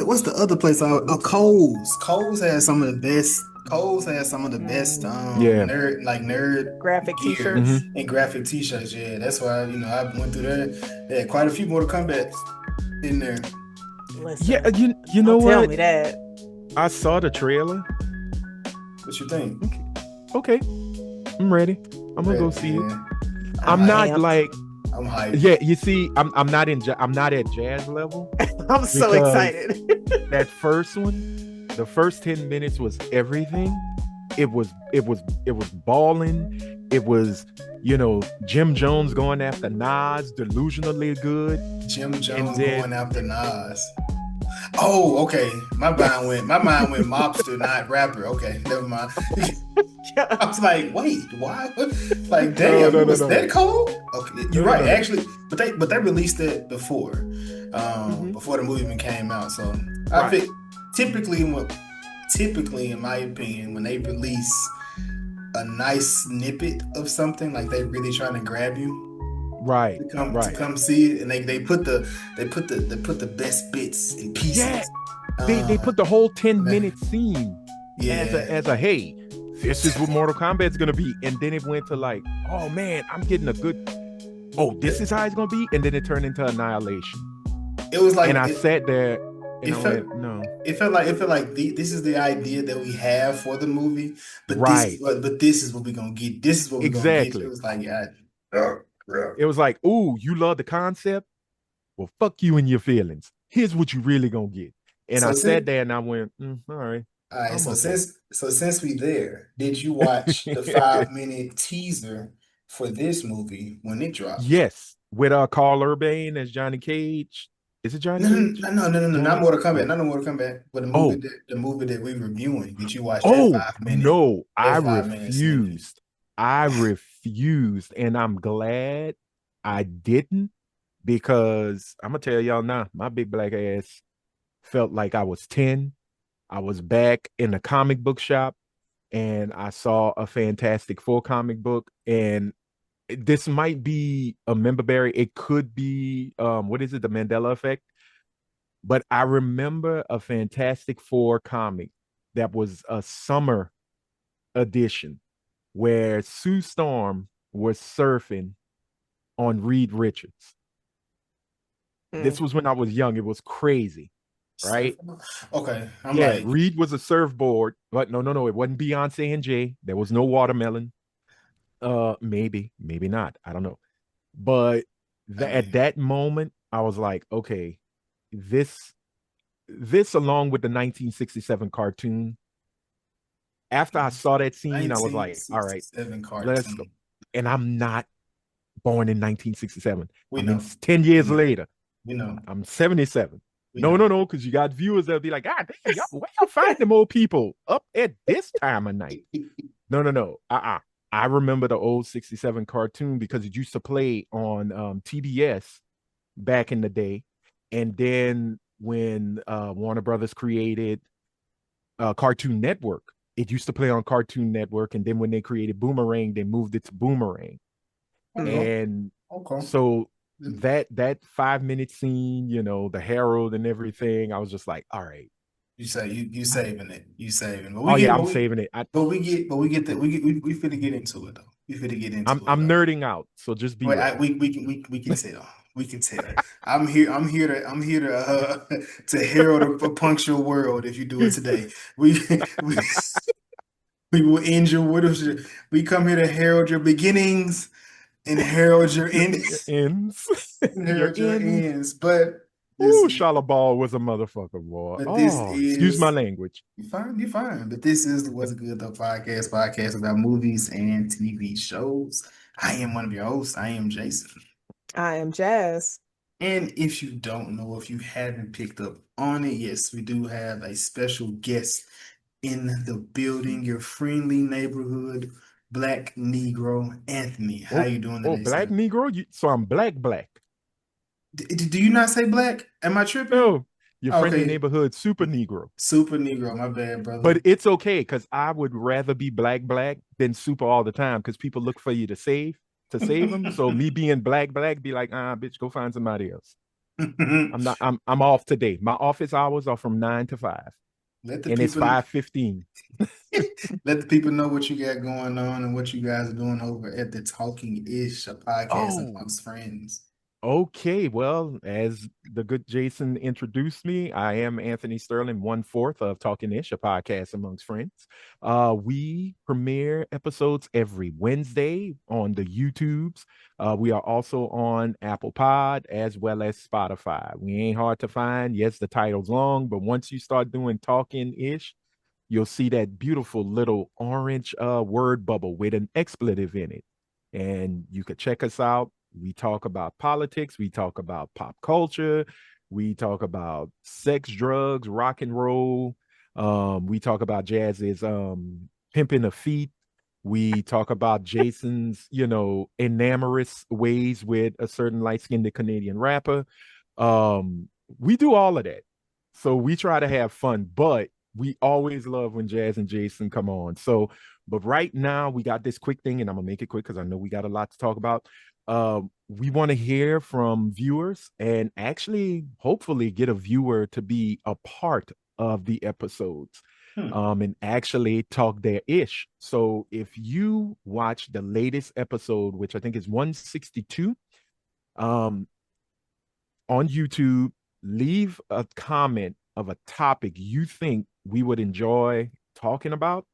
What's the other place? Coles. Coles has some of the best. Coles has some of the best Yeah. nerd Graphic gear Hmm. t-shirts. and graphic t-shirts. Yeah, that's why I went through there. They had quite a few Mortal Kombat in there. Yeah, Listen, you know don't tell what? me that. I saw the trailer. What you think? Okay. Okay. I'm ready. I'm gonna go Ready? see it. Yeah, I'm I'm I'm hyped. not amped. like, I'm hyped. yeah, you see, I'm not at jazz level I'm so because excited. that first one, the first 10 minutes was everything. It was balling. It was, Jim Jones going after Nas, delusionally good. Jim And Jones then going after Nas. Oh, okay. My mind went mobster, not rapper. Okay, never mind. I was like, wait, why? Like, no, damn, no, it no, was no. that cold? Okay, No, you're no, right, no, no. actually. But they released it Hmm. before the movie even came out. So I Right. think typically, in my opinion, when they release a nice snippet of something, like they really trying to grab you Right. to Right. come see it, and they put the best bits and Yeah. pieces. They Um, put the whole 10 man, minute scene as yeah. a hey, this is what Mortal Kombat's gonna be. And then it went to like, oh man, I'm getting a good, oh, this is how it's gonna be. And then it turned into Annihilation. It was And like I sat there and it I felt went, no. it felt like this is the idea that we have for the movie, Right. but this is what we're gonna get. This is what we're gonna get. It Exactly. was like, yeah, oh, yeah. It was like, ooh, you love the concept? Well, fuck you and your feelings. Here's what you really gonna get. And I So sat since there and I went, all right, I'm so okay. since we there, did you watch the 5 minute teaser for this movie when it dropped? Yes, with Carl Urban as Johnny Cage. Is it Johnny No, no, Cage? no, no, no, no, no, not Johnny? Mortal Kombat, Oh, not the Mortal Kombat, but oh, the movie that we reviewing. Did you watch oh no! I that 5 minute snippet? refused. I refused, and I'm glad I didn't because I'm gonna tell y'all now, my big black ass felt like I was 10. I was back in the comic book shop and I saw a Fantastic Four comic book, and this might be a member berry. It could be what is it, the Mandela effect? But I remember a Fantastic Four comic that was a summer edition where Sue Storm was surfing on Reed Richards. This Mm. was when I was young. It was crazy, right? Surfer? Okay, I'm Yeah, like, Reed was a surfboard, but no, no, no, it wasn't Beyonce and Jay. There was no watermelon. Maybe not. I don't know. But I at mean, that moment, I was like, okay, this this along with the 1967 cartoon. After I saw that scene, I was like, all right, 1967 let's go. cartoon. And I'm not born in 1967. We I mean, know, 10 we years know, later. we know, I'm 77. we No, know. no, no, because you got viewers that'll be like, God damn, y'all, where y'all find them old people up at this time of night? No, no, no. I remember the old 67 cartoon because it used to play on TBS back in the day. And then when Warner Brothers created Cartoon Network, it used to play on Cartoon Network. And then when they created Boomerang, they moved it to Boomerang. Mm. Okay, And okay. so that 5 minute scene, the Herald and everything, I was just like, all right. You saving it. You saving. But we Oh get yeah, but I'm we saving it. but we get that we finna get into it though. We finna get into it I'm though. nerding out, so just be Wait, ready. we can tell. We can tell. I'm here to to herald a punctual world if you do it today. We we will end your what is it? We come here to herald your beginnings and herald your Your endings ends. and Your herald your ends. ends. But Ooh, listen, Shalabal was a motherfucker, boy. this Oh, excuse my is language. you're fine. But this is the What's Good Though podcast about movies and TV shows. I am one of your hosts. I am Jason. I am Jazz. And if you don't know, if you haven't picked up on it, yes, we do have a special guest in the building, your friendly neighborhood Black Negro, Anthony. How Oh, you doing oh, today, black sir? Negro. So I'm black. Do you not say black? Am I tripping? No, your friendly Okay, neighborhood super Negro. super Negro. My bad, But brother. it's okay because I would rather be black than super all the time because people look for you to save them. So me being black, be like, bitch, go find somebody else. I'm not. I'm off today. My office hours are from 9 to 5, Let the and it's people 5:15. let the people know what you got going on and what you guys are doing over at the Talking Ish, a podcast Oh, amongst friends. okay, well, as the good Jason introduced me, I am Anthony Sterling, one fourth of Talking Ish, a podcast amongst friends. We premiere episodes every Wednesday on the YouTubes. We are also on Apple Pod as well as Spotify. We ain't hard to find. Yes, the title's long, but once you start doing Talking Ish, you'll see that beautiful little orange word bubble with an expletive in it. And you could check us out. We talk about politics, we talk about pop culture, we talk about sex, drugs, rock and roll. We talk about Jazz's pimping the feet. We talk about Jason's, enamorous ways with a certain light-skinned Canadian rapper. We do all of that. So we try to have fun, but we always love when Jazz and Jason come on. So, but right now we got this quick thing, and I'm gonna make it quick because I know we got a lot to talk about. We want to hear from viewers and actually, hopefully, get a viewer to be a part of the episodes. Hmm. And actually talk their ish. So if you watch the latest episode, which I think is 162, um, on YouTube, leave a comment of a topic you think we would enjoy talking about.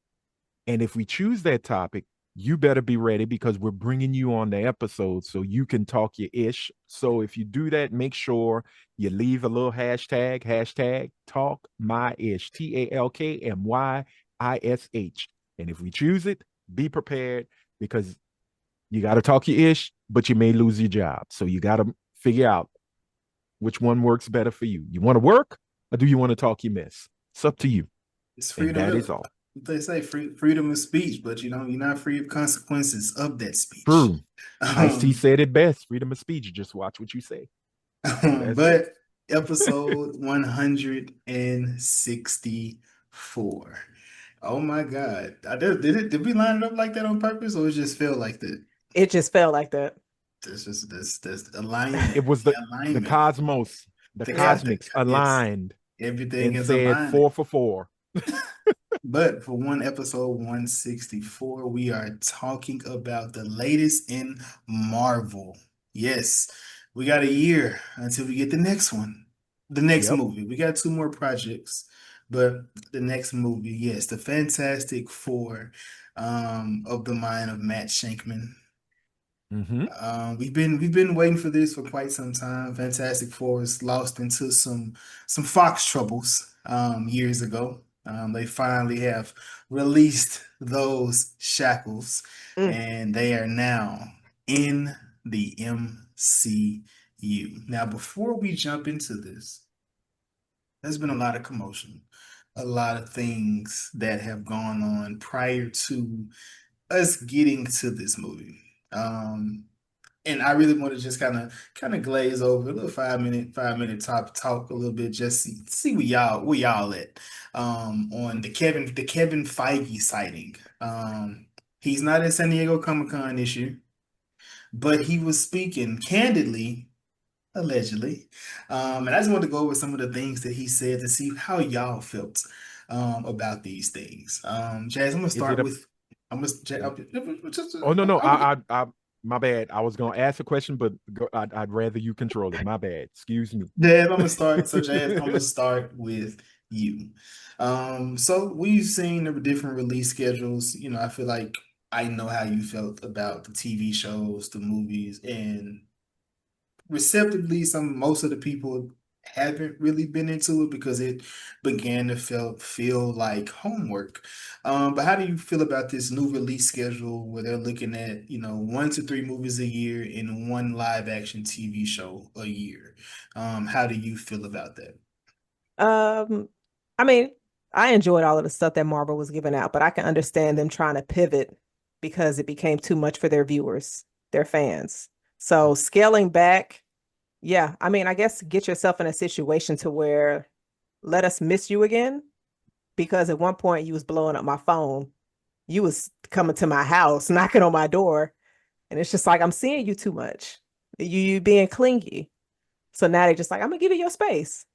And if we choose that topic, you better be ready because we're bringing you on the episode so you can talk your ish. So if you do that, make sure you leave a little hashtag talk my ish, TALKMYISH. And if we choose it, be prepared because you got to talk your ish, but you may lose your job. So you got to figure out which one works better for you. You want to work or do you want to talk your mess? It's up to you. It's And freedom. that is all. They say freedom of speech, but you know you're not free of consequences of that speech. True. Ice T Um, said it best. Freedom of speech. Just watch what you say. That's it. but episode 164. Oh my God. Did we line it up like that on purpose or it just felt like that? It just felt like that. That's It alignment. was The the alignment. cosmos, the The, co- the, cosmics it's aligned everything and is said aligned. 4 for 4. But for one episode 164, we are talking about the latest in Marvel. Yes, we got a year until we get the next one. The next Yep. movie. We got two more projects, but the next movie, yes, the Fantastic Four of the mind of Matt Shankman. Mm-hmm. We've been waiting for this for quite some time. Fantastic Four is lost into some Fox troubles years ago. They finally have released those shackles, Mm. and they are now in the MCU. Now, before we jump into this, there's been a lot of commotion, a lot of things that have gone on prior to us getting to this movie. And I really want to just kind of glaze over a little 5 minute talk a little bit, just see where y'all at on the Kevin Feige sighting. He's not at San Diego Comic-Con this year, but he was speaking candidly, allegedly. And I just want to go over some of the things that he said to see how y'all felt about these things. Jazz, I'm gonna Is it start a with I'm gonna just Oh no, no. I'm, I my bad. I was gonna ask a question, but I'd rather you control it. My bad. Excuse me. Jazz, I'm gonna start. So, Jazz, I'm gonna start with you. So we've seen the different release schedules. You know, I feel like I know how you felt about the TV shows, the movies, and receptively, most of the people haven't really been into it because it began to feel like homework. But how do you feel about this new release schedule where they're looking at, 1 to 3 movies a year and one live action TV show a year? How do you feel about that? Um, I mean, I enjoyed all of the stuff that Marvel was giving out, but I can understand them trying to pivot because it became too much for their viewers, their fans. So scaling back, yeah, I mean, I guess get yourself in a situation to where let us miss you again, because at one point you was blowing up my phone. You was coming to my house, knocking on my door, and it's just like I'm seeing you too much. You being clingy. So now they're just like, I'm gonna give you your space.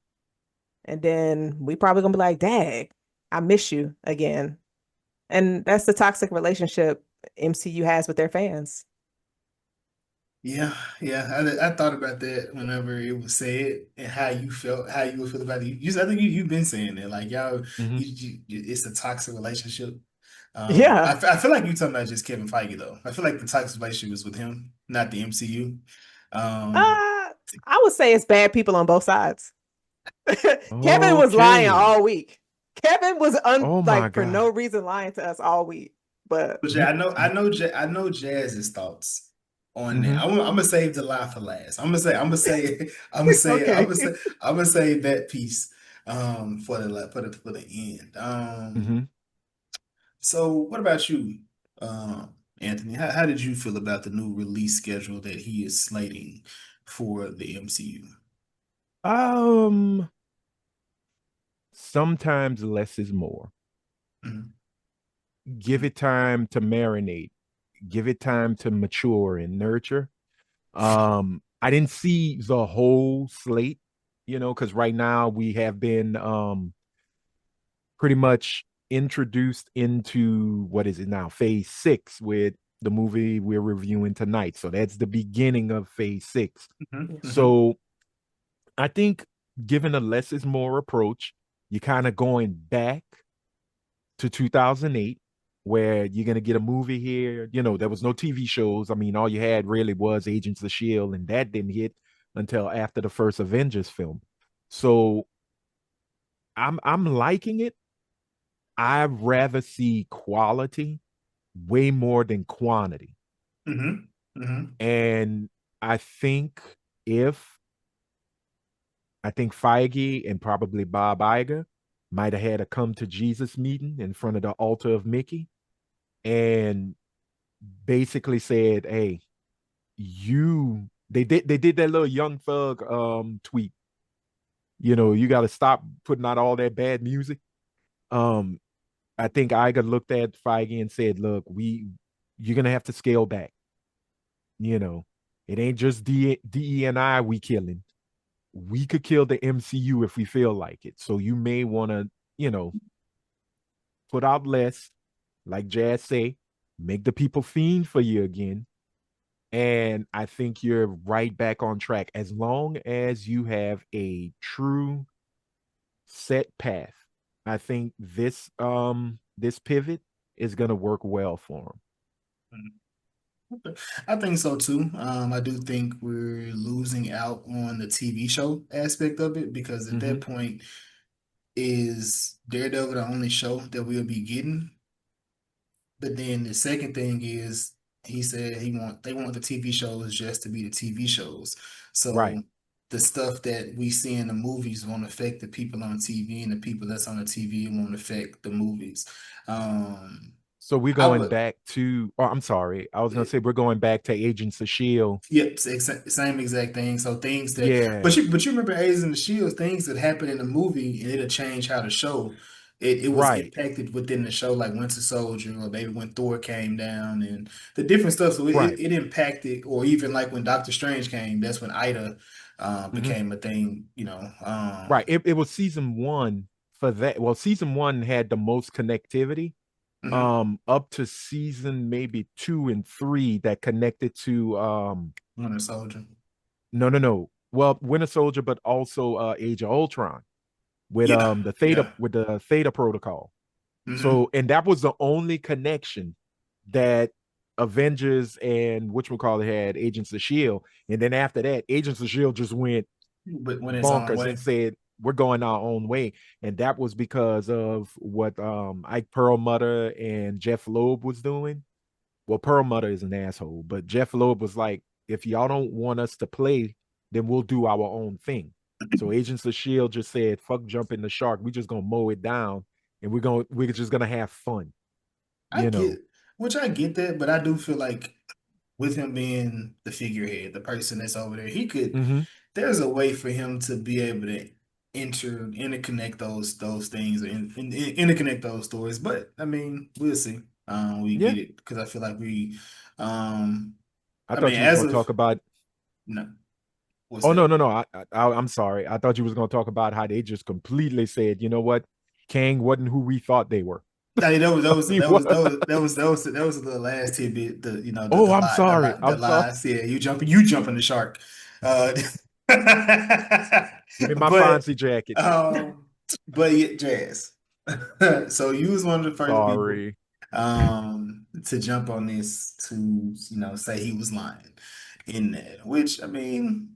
And then we probably gonna be like, Dag, I miss you again. And that's the toxic relationship MCU has with their fans. Yeah, yeah. I thought about that whenever it was said and how you felt, how you would feel about it. I think you've been saying that, like y'all, Mm-hmm. it's a toxic relationship. Yeah. I feel like you're talking about just Kevin Feige though. I feel like the toxic relationship is with him, not the MCU. Um, Uh, I would say it's bad people on both sides. Kevin was lying Okay. all week. Kevin was Oh my like for no God. reason lying to us all week. But but yeah, You, you I know Jazz's thoughts on that. mm-hmm. I'm gonna save the lie for last. okay. I'm gonna say that piece for for the end. Mm-hmm. So what about you, Anthony? How did you feel about the new release schedule that he is slating for the MCU? Um, Sometimes less is more. Mhm. Give it time to marinate. Give it time to mature and nurture. I didn't see the whole slate, because right now we have been pretty much introduced into what is it now, phase 6 with the movie we're reviewing tonight. So that's the beginning of phase 6. Mhm, mhm, So I think given a less is more approach, you're kind of going back to 2008 where you're going to get a movie here. There was no TV shows. I mean, all you had really was Agents of Shield, and that didn't hit until after the first Avengers film. So I'm liking it. I'd rather see quality way more than quantity. mhm, mhm. And I think if I think Feige and probably Bob Iger might have had a come to Jesus meeting in front of the altar of Mickey and basically said, "Hey, they did that little Young Thug tweet. You got to stop putting out all that bad music." Um, I think Iger looked at Feige and said, "Look, you're gonna have to scale back. You know, it ain't just DE and I we killing. We could kill the MCU if we feel like it. So you may want to, you know, put out less, like Jazz say, make the people fiend for you again. And I think you're right back on track as long as you have a true set path. I think this pivot is gonna work well for them. I think so too. I do think we're losing out on the TV show aspect of it because at Mm-hmm. that point, is Daredevil the only show that we'll be getting? But then the second thing is he said they want the TV shows just to be the TV shows. Right. So the stuff that we see in the movies won't affect the people on TV, and the people that's on the TV won't affect the movies. Um, So we're I going would. back to. Oh, I'm sorry. I was gonna say we're going back to Agents of Shield. Yep, same exact thing. So things that, Yeah. but you remember Agents and the Shields, things that happened in the movie, and it'll change how the show. It was Right. impacted within the show, like Winter Soldier, or maybe when Thor came down, and the different stuff. So Right. it impacted, or even like when Doctor Strange came, that's when Ida Mm-hmm. became a thing. Right. It was season one for that. Well, season one had the most connectivity. Mhm. Up to season maybe 2 and 3 that connected to Winter Soldier. no. Well, Winter Soldier, but also Age of Ultron with Yeah, yeah. the Theta Protocol. Hmm. So, and that was the only connection that Avengers and which we call it had Agents of Shield, and then after that, Agents of Shield just went But when it's on bonkers way. and said we're going our own way, and that was because of what Ike Perlmutter and Jeff Loeb was doing. Well, Perlmutter is an asshole, but Jeff Loeb was like, if y'all don't want us to play, then we'll do our own thing. So Agents of Shield just said, "Fuck jumping the shark. We just gonna mow it down." and we're just gonna have fun, I you know. get, which I get that, but I do feel like with him being the figurehead, the person that's over there, he could. Hmm. There's a way for him to be able to interconnect those things and interconnect those stories. But I mean, we'll see. We Yeah, get it because I feel like um, I I mean, thought you was as gonna of talk about. no, what's Oh no, that? no, no. I'm sorry. I thought you was gonna talk about how they just completely said, you know what, Kang wasn't who we thought they were. I mean, He was. that was the last tidbit. The you know Oh, the I'm lie sorry. the I'm sorry. lies. Yeah, you jumping the shark. Uh, Give me my but fancy jacket. um, but yeah, Jazz. So you was one of the first people Sorry. to jump on this to say he was lying in that. Which I mean.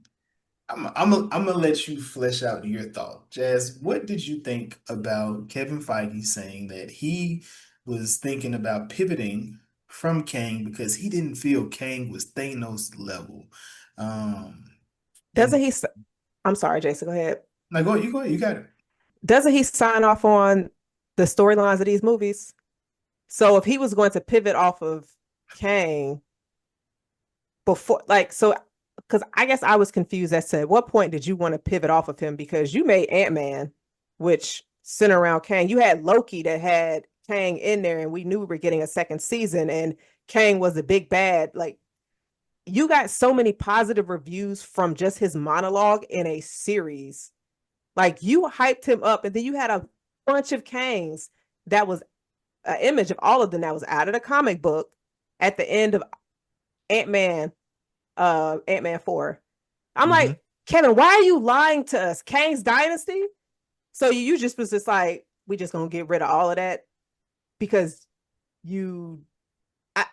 I'm gonna let you flesh out your thought. Jazz, what did you think about Kevin Feige saying that he was thinking about pivoting from Kang because he didn't feel Kang was Thanos level? Um, Doesn't and he? I'm sorry, Jason. Go ahead. like, go ahead, you got it. Doesn't he sign off on the storylines of these movies? So if he was going to pivot off of Kang before, like, so, because I guess I was confused as to at what point did you want to pivot off of him? Because you made Ant-Man, which centered around Kang. You had Loki that had Kang in there, and we knew we were getting a second season, and Kang was the big bad. Like, you got so many positive reviews from just his monologue in a series. Like, you hyped him up, and then you had a bunch of Kangs that was an image of all of them that was out of the comic book at the end of Ant-Man, Ant-Man 4. I'm Hmm. like, Kevin, why are you lying to us? Kang's Dynasty? So you just was just like, we just gonna get rid of all of that because you I,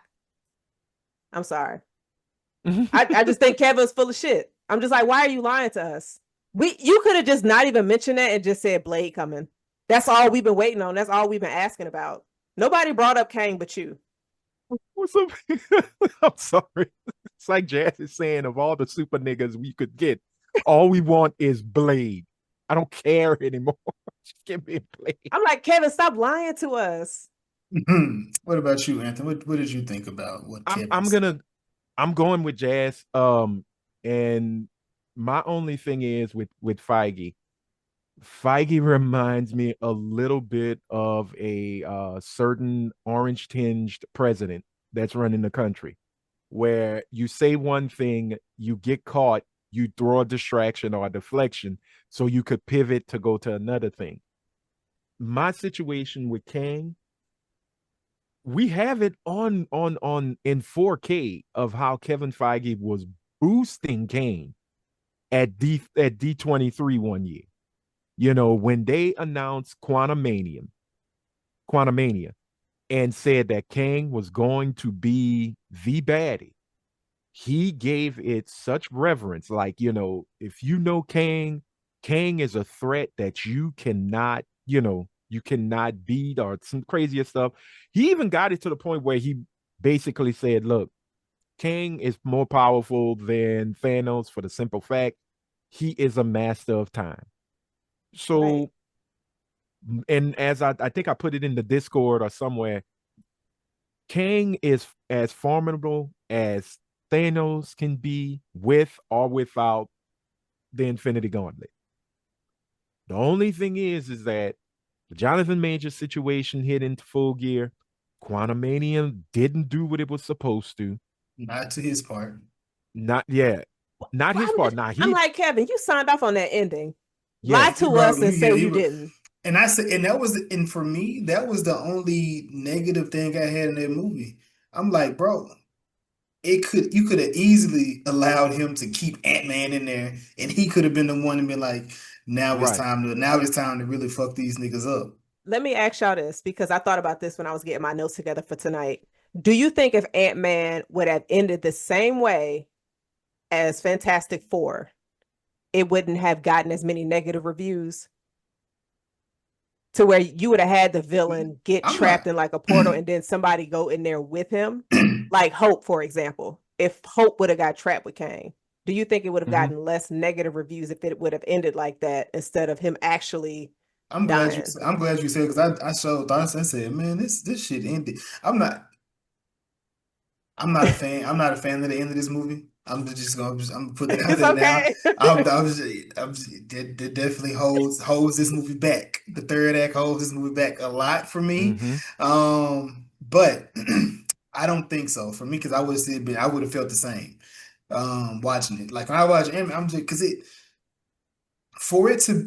I'm sorry. I just think Kevin's full of shit. I'm just like, why are you lying to us? You could have just not even mentioned that and just said Blade coming. That's all we've been waiting on. That's all we've been asking about. Nobody brought up Kang but you. What's up? I'm sorry. It's like Jazz is saying, of all the super niggas we could get, all we want is Blade. I don't care anymore. Just give me Blade. I'm like, Kevin, stop lying to us. What about you, Anthony? What did you think about what I'm Kevin I'm said? gonna I'm going with Jazz. And my only thing is with Feige. Feige reminds me a little bit of a certain orange tinged president that's running the country, where you say one thing, you get caught, you throw a distraction or a deflection so you could pivot to go to another thing. My situation with Kang, we have it on in 4K of how Kevin Feige was boosting Kang at D23 one year. You know, when they announced Quantumania, and said that Kang was going to be the baddie, he gave it such reverence. Like, if you know Kang, Kang is a threat that you cannot, you cannot beat or some crazier stuff. He even got it to the point where he basically said, look, Kang is more powerful than Thanos for the simple fact he is a master of time. Right. So, and as I think I put it in the Discord or somewhere, Kang is as formidable as Thanos can be with or without the Infinity Gauntlet. The only thing is that the Jonathan Major situation hit into full gear. Quantumania didn't do what it was supposed to. Not to his part. Not yet. Not Well, his part. Now I'm he, like, Kevin, you signed off on that ending. Lie yes. to Bro, us and say yeah, you didn't. and I said, and that was, and for me, that was the only negative thing I had in that movie. I'm like, bro, you could have easily allowed him to keep Ant-Man in there, and he could have been the one to be like, Right. now it's time to really fuck these niggas up. Let me ask y'all this because I thought about this when I was getting my notes together for tonight. Do you think if Ant-Man would have ended the same way as Fantastic Four, it wouldn't have gotten as many negative reviews to where you would have had the villain get I'm trapped not. in like a portal and then somebody go in there with him? Like Hope, for example. If Hope would have got trapped with Kang, do you think it would have Mhm. gotten less negative reviews if it would have ended like that instead of him actually dying. I'm glad you said because I showed thoughts and said, man, this shit ended. I'm not I'm not a fan. I'm not a fan of the end of this movie. I'm gonna put that out It's there now. okay. That definitely holds this movie back. The third act holds this movie back a lot for me. Mm-hmm. But I don't think so for me because I would have felt the same watching it. Like when I watch anime, I'm just because it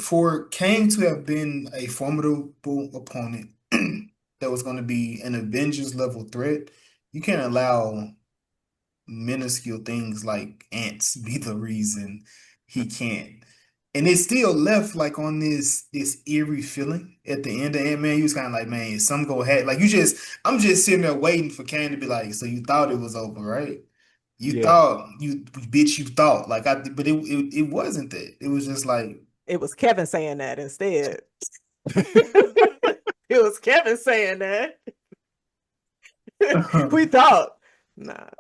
for Kang to have been a formidable opponent that was going to be an Avengers level threat. You can't allow minuscule things like ants be the reason he can't. And it still left like on this eerie feeling at the end of Ant-Man. You was kind of like, man, some go ahead. Like I'm just sitting there waiting for Kane to be like, so you thought it was over, right? Yeah. You bitch, you thought like but it wasn't that. It was just like, It was Kevin saying that instead. It was Kevin saying that. We thought. Nah.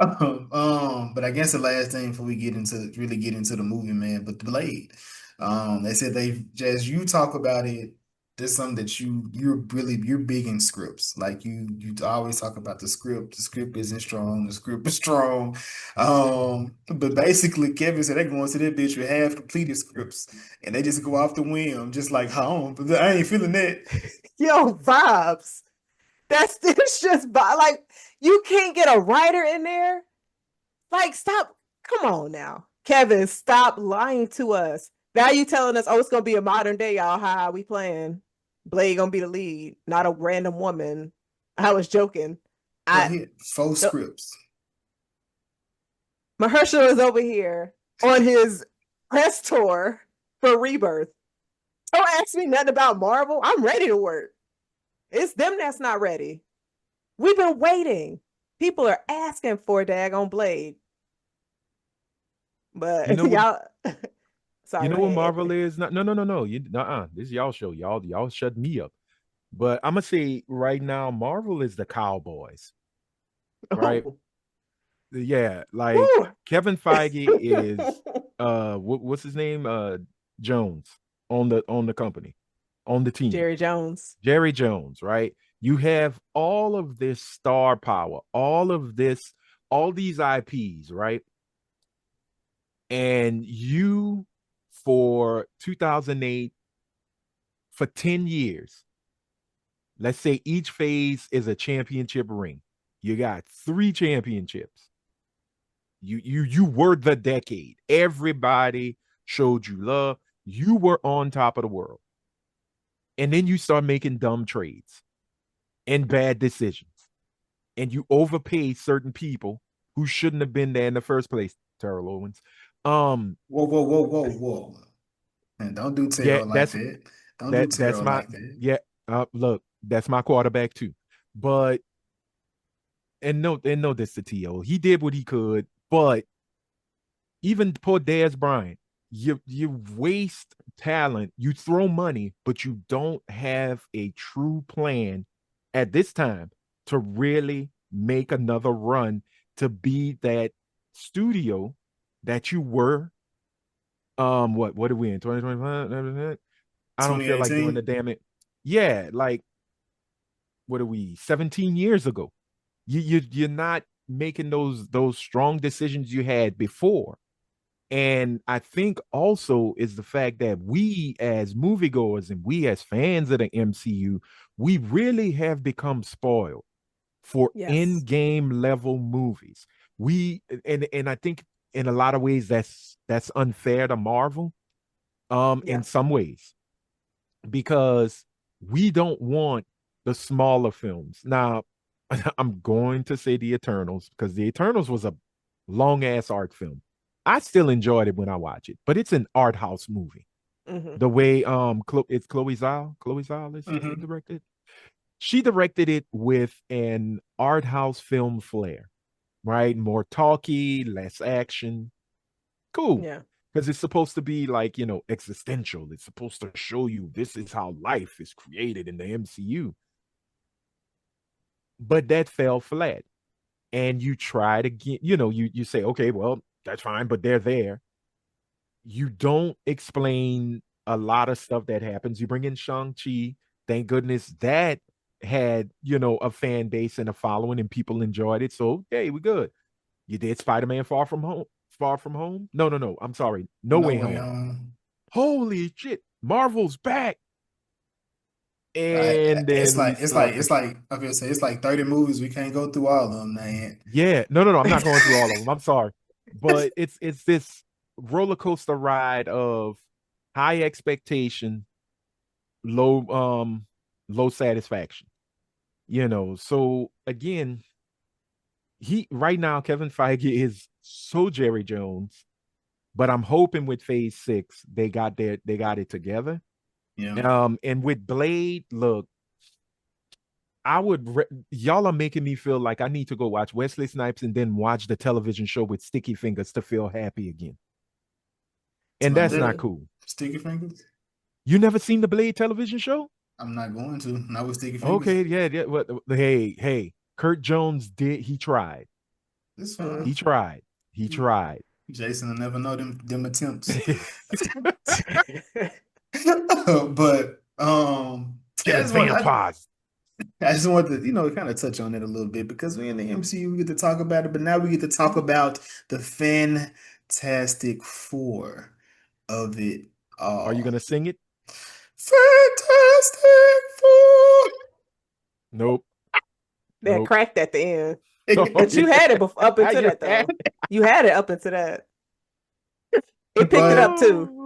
But I guess the last thing before we really get into the movie, man, but the Blade. They said as you talk about it, there's something that you're big in scripts. Like you always talk about the script. The script isn't strong. The script is strong. But basically, Kevin said they go into that bitch with half completed scripts, and they just go off the whim, just like home. But I ain't feeling that. Yo, vibes. That's it's just like you can't get a writer in there. Like, stop. Come on now. Kevin, stop lying to us. Now you telling us, oh, it's gonna be a modern day, y'all. How we playing? Blade gonna be the lead, not a random woman. I was joking. Bro, I he had four no, scripts. Mahershala is over here on his press tour for Rebirth. Don't ask me nothing about Marvel. I'm ready to work. It's them that's not ready. We've been waiting. People are asking for a daggone Blade. You But know what? y'all, You sorry, know go what ahead, Marvel Anthony. is? No, no, no, no, no. This is y'all show. Y'all shut me up. But I'm gonna say right now, Marvel is the Cowboys, right? Oh, Yeah, like woo. Kevin Feige is what's his name? Jones on the company, on the team. Jerry Jones. Jerry Jones, right? You have all of this star power, all these IPs, right? And you for 2008 for 10 years, let's say each phase is a championship ring. You got 3 championships. You were the decade. Everybody showed you love. You were on top of the world. And then you start making dumb trades and bad decisions. And you overpay certain people who shouldn't have been there in the first place. Terrell Owens. Whoa, whoa, whoa, whoa, whoa. Man, don't do Yeah, Terrell like that. Don't do that's Terrell my like that. yeah. Look, that's my quarterback too. But and no this to T.O. He did what he could, but even poor Dez Bryant, you waste talent, you throw money, but you don't have a true plan at this time to really make another run to be that studio that you were. What are we in 2025? I don't feel like doing the 2018. damn it. Yeah, like what are we 17 years ago? You're not making those strong decisions you had before. And I think also is the fact that we as moviegoers and we as fans of the MCU, we really have become spoiled for Yes. in-game level movies. And I think in a lot of ways that's unfair to Marvel, in Yes. some ways, because we don't want the smaller films. Now, I'm going to say the Eternals because the Eternals was a long ass art film. I still enjoyed it when I watch it, but it's an art house movie. Hmm. The way it's Chloe Zhao is Hmm. directed. She directed it with an art house film flair, right? More talky, less action. Cool. Yeah. Because it's supposed to be like, existential. It's supposed to show you this is how life is created in the MCU. But that fell flat. And you try to get, you say, okay, well, that's fine, but they're there. You don't explain a lot of stuff that happens. You bring in Shang-Chi. Thank goodness that had, a fan base and a following and people enjoyed it. So, hey, we good. You did Spider-Man Far From Home. Far From Home? No, no, no. I'm sorry. No No Way way Home. home. Holy shit. Marvel's back. And It's then we like it's like start the it's like I'm gonna say it's like 30 movies. We can't go through all of them, man. Yeah, no, no, no. I'm not going through all of them. I'm sorry, but it's this roller coaster ride of high expectation, low low satisfaction. So again, he right now Kevin Feige is so Jerry Jones, but I'm hoping with Phase 6 they got it together. Yeah. And with Blade, look, y'all are making me feel like I need to go watch Wesley Snipes and then watch the television show with Sticky Fingers to feel happy again. And that's not Mm. cool. Sticky fingers? You never seen the Blade television show? I'm not going to. Not with sticky fingers. Okay, yeah, yeah. Hey, Kurt Jones he tried. It's Mm. He fine. tried. He tried. Jason will never know them attempts. But yeah, Get a vampires. I just want to kind of touch on it a little bit because we in the MCU we get to talk about it, but now we get to talk about the Fantastic Four of it Are you all. gonna sing it? Fantastic Four. Nope. That Nope. cracked at the end. Oh, But you had it up into you that had though. You had it up into that. It picked it But up too.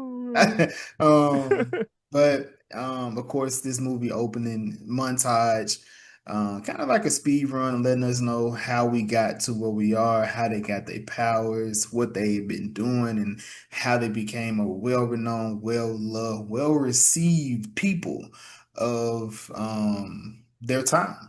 um, of course, this movie opening montage, kind of like a speed run, letting us know how we got to where we are, how they got their powers, what they've been doing, and how they became a well-renowned, well-loved, well-received people of their time.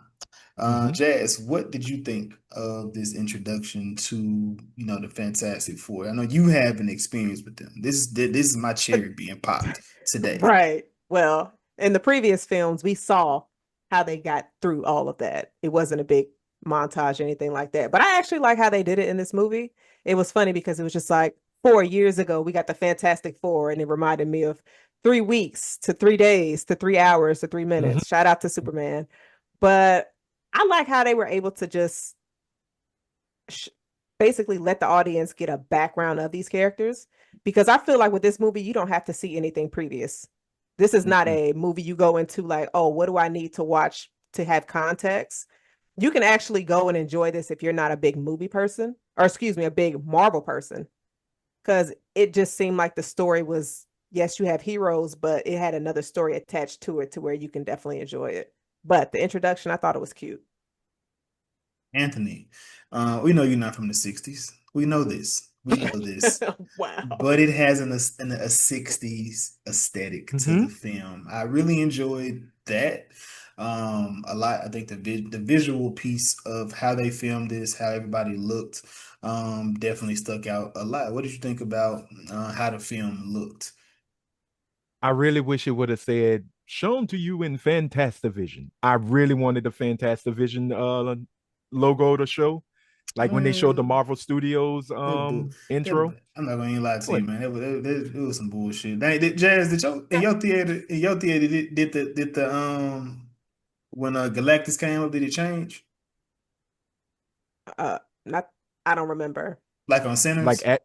Mhm. Jazz, what did you think of this introduction to, the Fantastic Four? I know you have an experience with them. This is my cherry being popped today. Right. Well, in the previous films, we saw how they got through all of that. It wasn't a big montage or anything like that. But I actually like how they did it in this movie. It was funny because it was just like 4 years ago, we got the Fantastic Four, and it reminded me of 3 weeks to 3 days to 3 hours to three Mhm. minutes. Shout out to Superman. But I like how they were able to just sh- basically let the audience get a background of these characters because I feel like with this movie you don't have to see anything previous. This is not Mhm. a movie you go into like, oh, what do I need to watch to have context? You can actually go and enjoy this if you're not a big movie person, or excuse me, a big Marvel person, because it just seemed like the story was, yes, you have heroes, but it had another story attached to it to where you can definitely enjoy it. But the introduction, I thought it was cute. Anthony, we know you're not from the 60s. We know this. We know this. Wow. But it has a 60s aesthetic to the Mhm. film. I really enjoyed that. A lot. I think the visual piece of how they filmed this, how everybody looked, definitely stuck out a lot. What did you think about how the film looked? I really wish it would have said shown to you in Fantastivision. I really wanted the Fantastivision logo to show. Like when they showed the Um, Marvel Studios that bull. intro. I'm not gonna even lie to you, What? man. It was some bullshit. Jazz, did your theater did the when Galactus came up, did it change? Not, I don't remember. Like on Like Sinners? at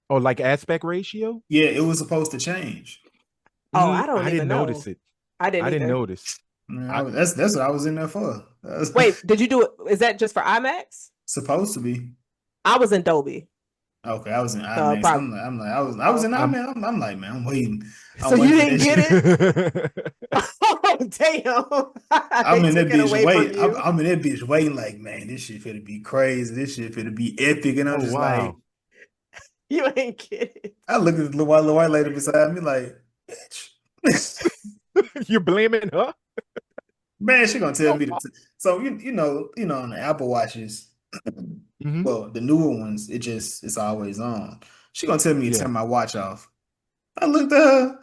like aspect ratio? Yeah, it was supposed to change. Oh, I don't I even didn't notice know. it. I didn't I didn't either. notice. Man, I that's what I was in there for. Wait, did you do it? Is that just for IMAX? Supposed to be. I was in Dolby, Okay, I was in so IMAX. probably. I was Oh, in I'm IMAX. I'm like, man, I'm waiting. so I'm you waiting for didn't that get shit. it? Oh, damn! I'm They in that took it bitch away from waiting. I'm, you. I'm in that bitch waiting like, man, this shit finna be crazy. This shit finna be epic. And I'm Oh just like, wow. You ain't get it. I look at the little white lady beside me like, bitch. You're blaming her? Man, she gonna tell Oh me wow. so on the Apple Watches, Hmm. well, the newer ones, it's always on. She gonna tell me to Yeah. turn my watch off. I looked at her,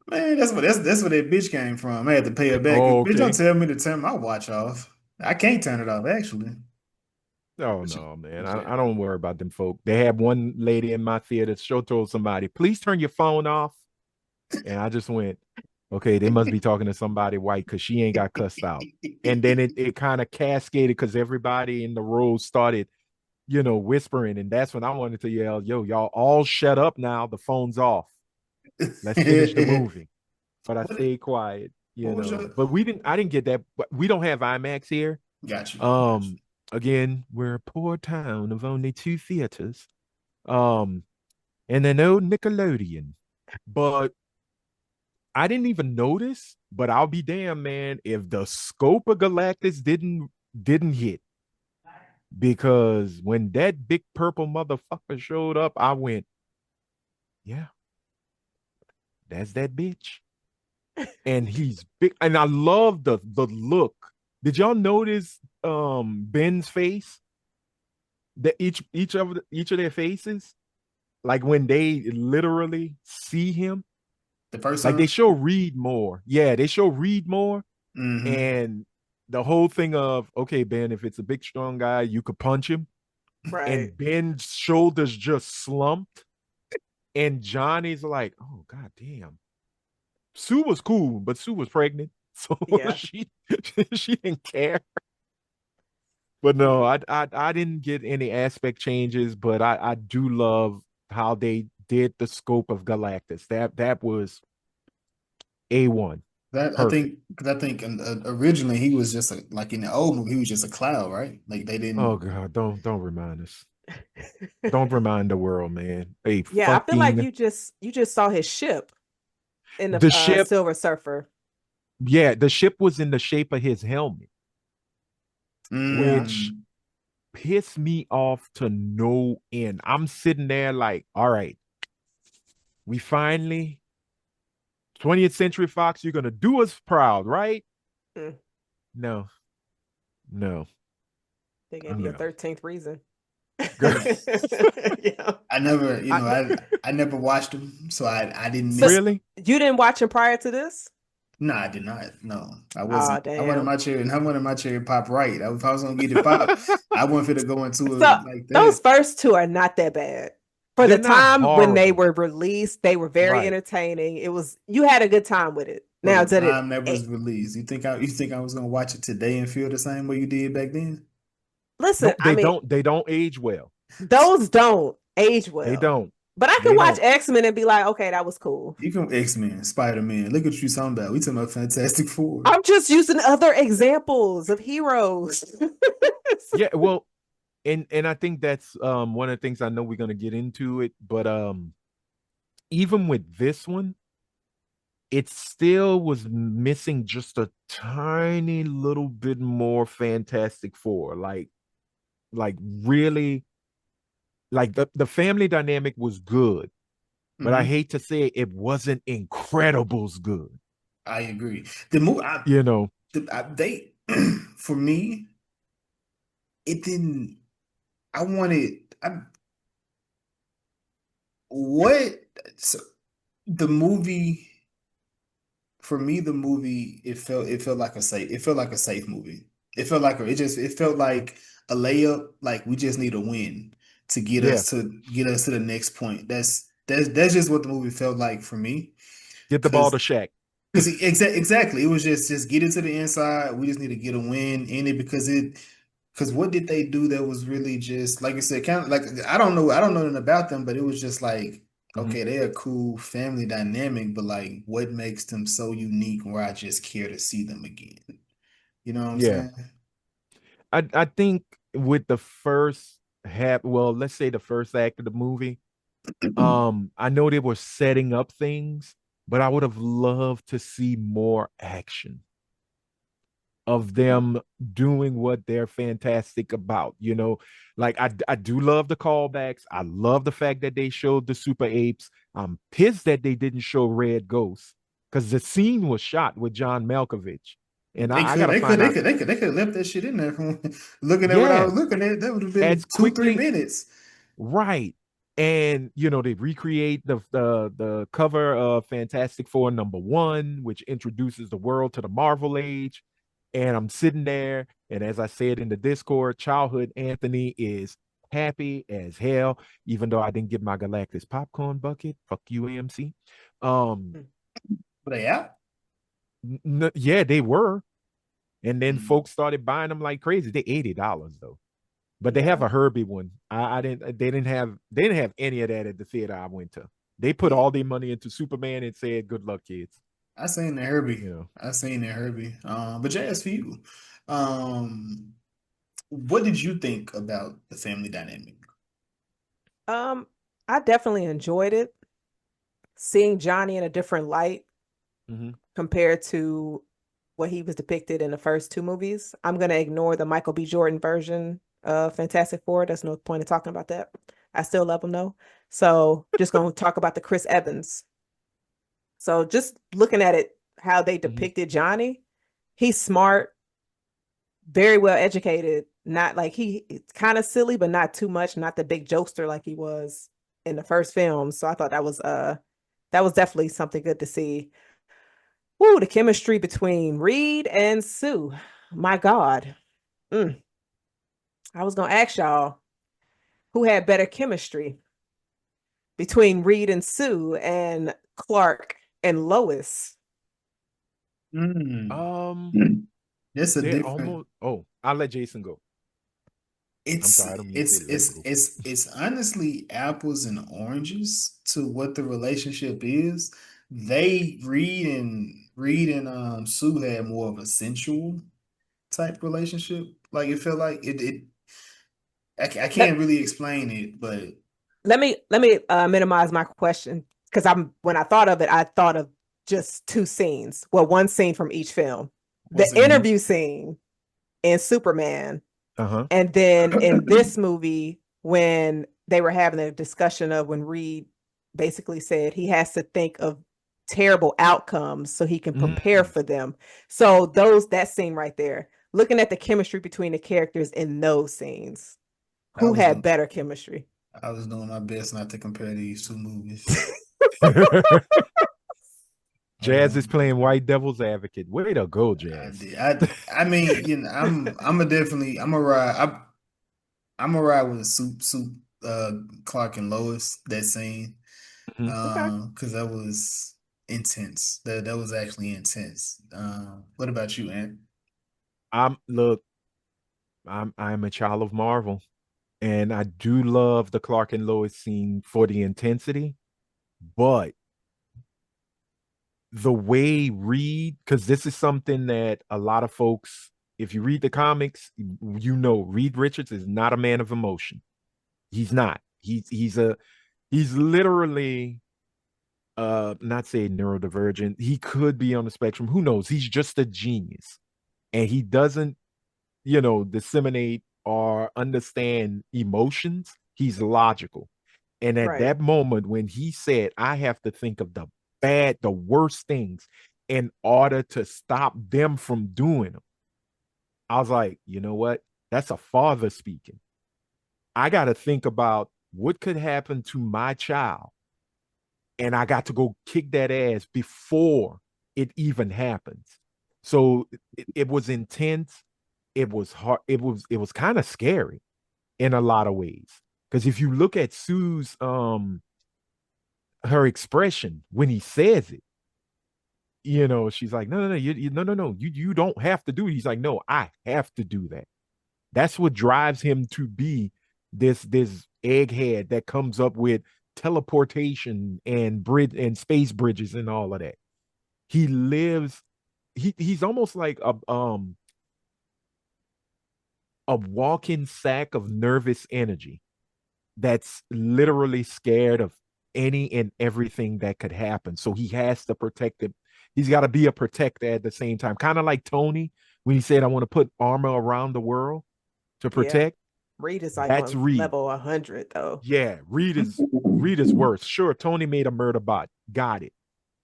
man, that's where that bitch came from. I had to pay her back. Oh, Bitch, don't okay. tell me to turn my watch off. I can't turn it off, actually. Oh But she, no, man. but I don't worry about them folk. They had one lady in my theater show told somebody, please turn your phone off. And I just went, okay, they must be talking to somebody white because she ain't got cussed out. And then it kind of cascaded because everybody in the row started, whispering. And that's when I wanted to yell, yo, y'all all shut up now. The phone's off. Let's finish the movie. But I What, stayed quiet, what was your? But I didn't get that. But we don't have IMAX here. Got you. Um, Again, we're a poor town of only 2 theaters. Um, and an old Nickelodeon. But I didn't even notice, but I'll be damned, man, if the scope of Galactus didn't hit. Because when that big purple motherfucker showed up, I went, yeah, that's that bitch. And he's big. And I love the look. Did y'all notice Ben's face? That each of their faces? Like when they literally see him, The first like they time. show Reed more. Yeah, they show Reed more. Mm-hmm. And the whole thing of, okay, Ben, if it's a big strong guy, you could punch him. Right. And Ben's shoulders just slumped. And Johnny's like, oh god damn. Sue was cool, but Sue was pregnant. So Yeah. she didn't care. But no, I didn't get any aspect changes, but I do love how they did the scope of Galactus. That was A1. That I Perfect. think because I think originally he was just like in the old movie he was just a cloud, right? Like they Oh didn't. God, don't remind us. Don't remind the world, man. A Yeah, I feel like fucking you just saw his ship in the the ship, Silver Surfer. yeah, the ship was in the shape of his helmet, Yeah. which Mm, pissed me off to no end. I'm sitting there like, all right, we finally 20th Century Fox, you're gonna do us proud, right? Mm. No, no, They gave you a no. 13th reason. Girl, Yeah. I never, I, I never watched him, so I didn't So miss. really? you didn't watch him prior to this? No, I did not. No, I Oh, wasn't. I wanted damn. my cherry, and I wanted my cherry pop right. If I was gonna get it pop, I wasn't fit to go into So it like those that. first two are not that bad. For the They're not time when they horrible. were released, they were very Right. entertaining. It was you had a good time with it. For Now the did it, time that was it released, you think I was gonna watch it today and feel the same way you did back then? listen, Nope, I mean, they don't age well. those don't age They well. don't. But I can They watch don't. X-Men and be like, okay, that was cool. You can X-Men, Spider-Man. Look what you talking about. We talking about Fantastic Four. I'm just using other examples of heroes. Yeah, well, and I think that's one of the things I know we're gonna get into it, but even with this one, it still was missing just a tiny little bit more Fantastic Four. Like really, like the family dynamic was good, but I Hmm. hate to say it, it wasn't Incredibles good. I agree. The movie, You know, they, for me, it didn't. I wanted. What? So the movie for me, the movie it felt like a safe movie. It felt like a layup. Like we just need a win to yeah, get us to the next point. That's just what the movie felt like for me. get the ball to Cause Shaq. exactly, it was just get into the inside. We just need to get a win in it because what did they do that was really just like you said, kind of like I don't know nothing about them, but it was just like Mhm. okay, they're a cool family dynamic, but like what makes them so unique where I just care to see them again? You know what I'm Yeah, saying? I think with the first half, well, let's say the first act of the movie, I know they were setting up things, but I would have loved to see more action of them doing what they're fantastic about. Like I do love the callbacks. I love the fact that they showed the super apes. I'm pissed that they didn't show Red Ghost because the scene was shot with John Malkovich. And I gotta find out, They could have left that shit in there from looking at what I yeah, was looking at. That would have as been 2, 3 quickly. minutes. Right. And they recreate the cover of Fantastic Four #1, which introduces the world to the Marvel age. And I'm sitting there, and as I said in the Discord, childhood Anthony is happy as hell, even though I didn't get my Galactus popcorn bucket. Fuck you, AMC. Um, But yeah. Yeah, they were. And then Mm, folks started buying them like crazy. They $80 though. But they have yeah. a Herbie one. I didn't they didn't have any of that at the theater I went to. They put Yeah. all their money into Superman and said, good luck, kids. I seen the Herbie. You know. I seen the Herbie. But Jazz, for you, what did you think about the family dynamic? Um, I definitely enjoyed it. Seeing Johnny in a different light Mm-hmm. compared to what he was depicted in the first two movies. I'm gonna ignore the Michael B. Jordan version of Fantastic Four. There's no point in talking about that. I still love him though. So just gonna talk about the Chris Evans. So just looking at it, how they Mm-hmm. depicted Johnny, he's smart, very well educated, not like it's kind of silly, but not too much, not the big jokester like he was in the first film. So I thought that was definitely something good to see. Woo, the chemistry between Reed and Sue. My God. Mm. I was gonna ask y'all who had better chemistry between Reed and Sue and Clark and Lois. Mm. Um, It's a they're different. almost I'll let Jason go. I'm It's sorry, I don't mean to say it's let it's go. it's it's honestly apples and oranges to what the relationship is. They Reed and Sue had more of a sensual type relationship. Like it felt like I Let can't really explain it, but let me minimize my question because I'm when I thought of it, I thought of just two scenes. Well, one scene from each film. The was it? interview scene in Superman. Uh-huh. And then in this movie, when they were having a discussion of when Reed basically said he has to think of terrible outcomes so he can prepare Mm. for them. So those that scene right there, looking at the chemistry between the characters in those scenes, I who was had doing better chemistry? I was doing my best not to compare these two movies. Jazz is Um, playing white devil's advocate. Way to go, I Jazz. did. I mean, I'm a definitely I'm a ride. I'm a ride with Soup Clark and Lois that scene. Mhm. Okay. Because that was intense. That was actually intense. What about you, Ant? Look, I'm a child of Marvel. And I do love the Clark and Lois scene for the intensity, but the way Reed, because this is something that a lot of folks, if you read the comics, you know Reed Richards is not a man of emotion. He's not. He's literally not saying neurodivergent. He could be on the spectrum. Who knows? He's just a genius. And he doesn't, disseminate or understand emotions. He's logical. And at Right. that moment, when he said, I have to think of the worst things in order to stop them from doing them, I was like, you know what? That's a father speaking. I got to think about what could happen to my child. And I got to go kick that ass before it even happens. So it was intense. It was hard. It was kind of scary in a lot of ways. Because if you look at Sue's her expression when he says it, she's like, no, no, no, no, no, no, you don't have to do it. He's like, no, I have to do that. That's what drives him to be this egghead that comes up with teleportation and bridge and space bridges and all of that. He lives. He's almost like a walking sack of nervous energy that's literally scared of any and everything that could happen. So he has to protect it. He's got to be a protector at the same time. Kind of like Tony when he said, I want to put armor around the world to Yeah. protect. Reed is like That's on Reed. level 100 though. Yeah, Reed is worse. Sure, Tony made a murder bot. Got it.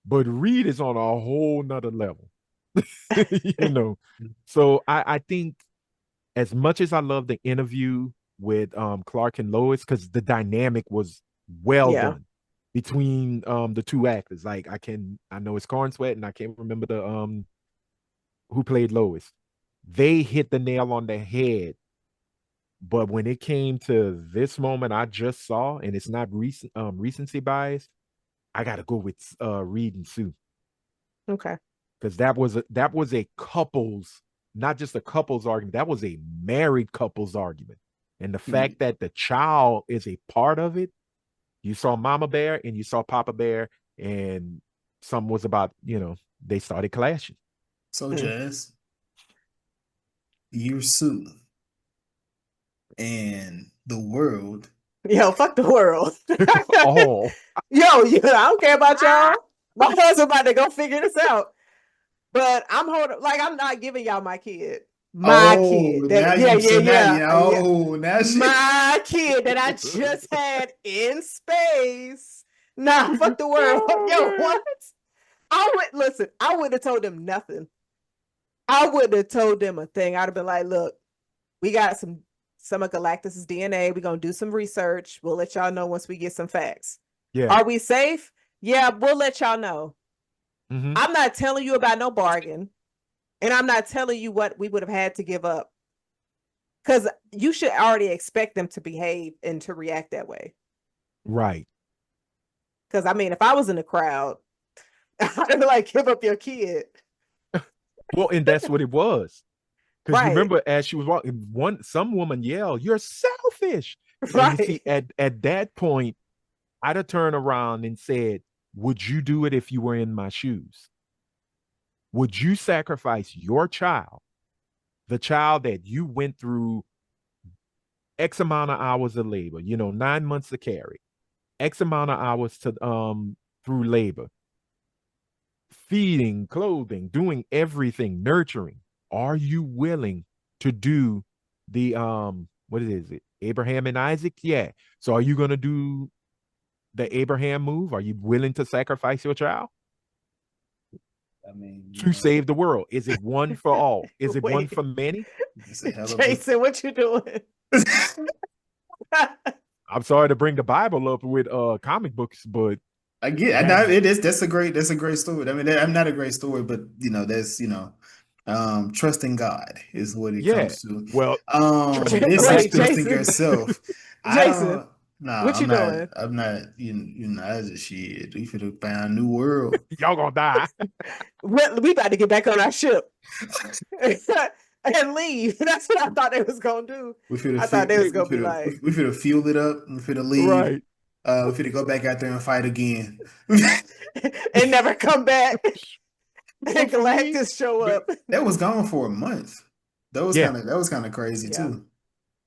But Reed is on a whole nother level. you know. So I think as much as I love the interview with Clark and Lois, because the dynamic was well Yeah. done between the two actors. Like I know it's Corn Sweat and I can't remember the who played Lois. They hit the nail on the head. But when it came to this moment I just saw, and it's not recency bias, I gotta go with Reed and Sue. Okay. because that was a couples, not just a couples argument. That was a married couples argument, and the Hmm. fact that the child is a part of it. You saw Mama Bear and you saw Papa Bear, and something was about they started clashing. So, Mm. Jazz, you're Sue, and the world. Yo, fuck the world. Oh, Yo, I don't care about y'all. My husband about to go figure this out. But I'm holding, like, I'm not giving y'all my kid. My Oh, kid. now That, yeah, you yeah, so now you yeah, yeah. oh now she. My kid that I just had in space. Nah, fuck the world. oh Yo, man. what? I would listen, I wouldn't have told them nothing. I wouldn't have told them a thing. I'd have been like, look, we got some of Galactus's DNA. We're gonna do some research. We'll let y'all know once we get some facts. Yeah. Are we safe? Yeah, we'll let y'all know. Mm-hmm. I'm not telling you about no bargain, and I'm not telling you what we would have had to give up. Because you should already expect them to behave and to react that way. Right. Because I mean, if I was in the crowd, I'd be like, give up your kid. Well, and that's what it was. Because you Right. remember as she was walking, some woman yelled, "You're selfish." And you see, Right. at that point, I'd have turned around and said, "Would you do it if you were in my shoes? Would you sacrifice your child, the child that you went through X amount of hours of labor, 9 months to carry, X amount of hours to through labor, feeding, clothing, doing everything, nurturing. Are you willing to do the what is it? Abraham and Isaac? Yeah. So are you going to do the Abraham move? Are you willing to sacrifice your child I mean, to save the world? Is it one for all? Is it one Wait, for many? it's a hell of Jason, what you doing? a. I'm sorry to bring the Bible up with comic books, but I get. I know that's it is. That's a great story. I mean, I'm not a great story, but that's trusting God is what it yeah. comes to. Well, trusting This is Wait, Galactus. trusting Jason. yourself. I Jason, don't. No, what you I'm not. doing? I'm not. I just shit. We could have found a new world. Y'all gonna die. We about to get back on our ship and leave. That's what I thought they was gonna do. We could have I thought fit. they was We gonna be could have. like, We could have fueled it up. We could have leave. Right. We could have go back out there and fight again. and never come back. But And for me, Galactus show up. That was gone for a month. yeah. That was kind of crazy Yeah. too.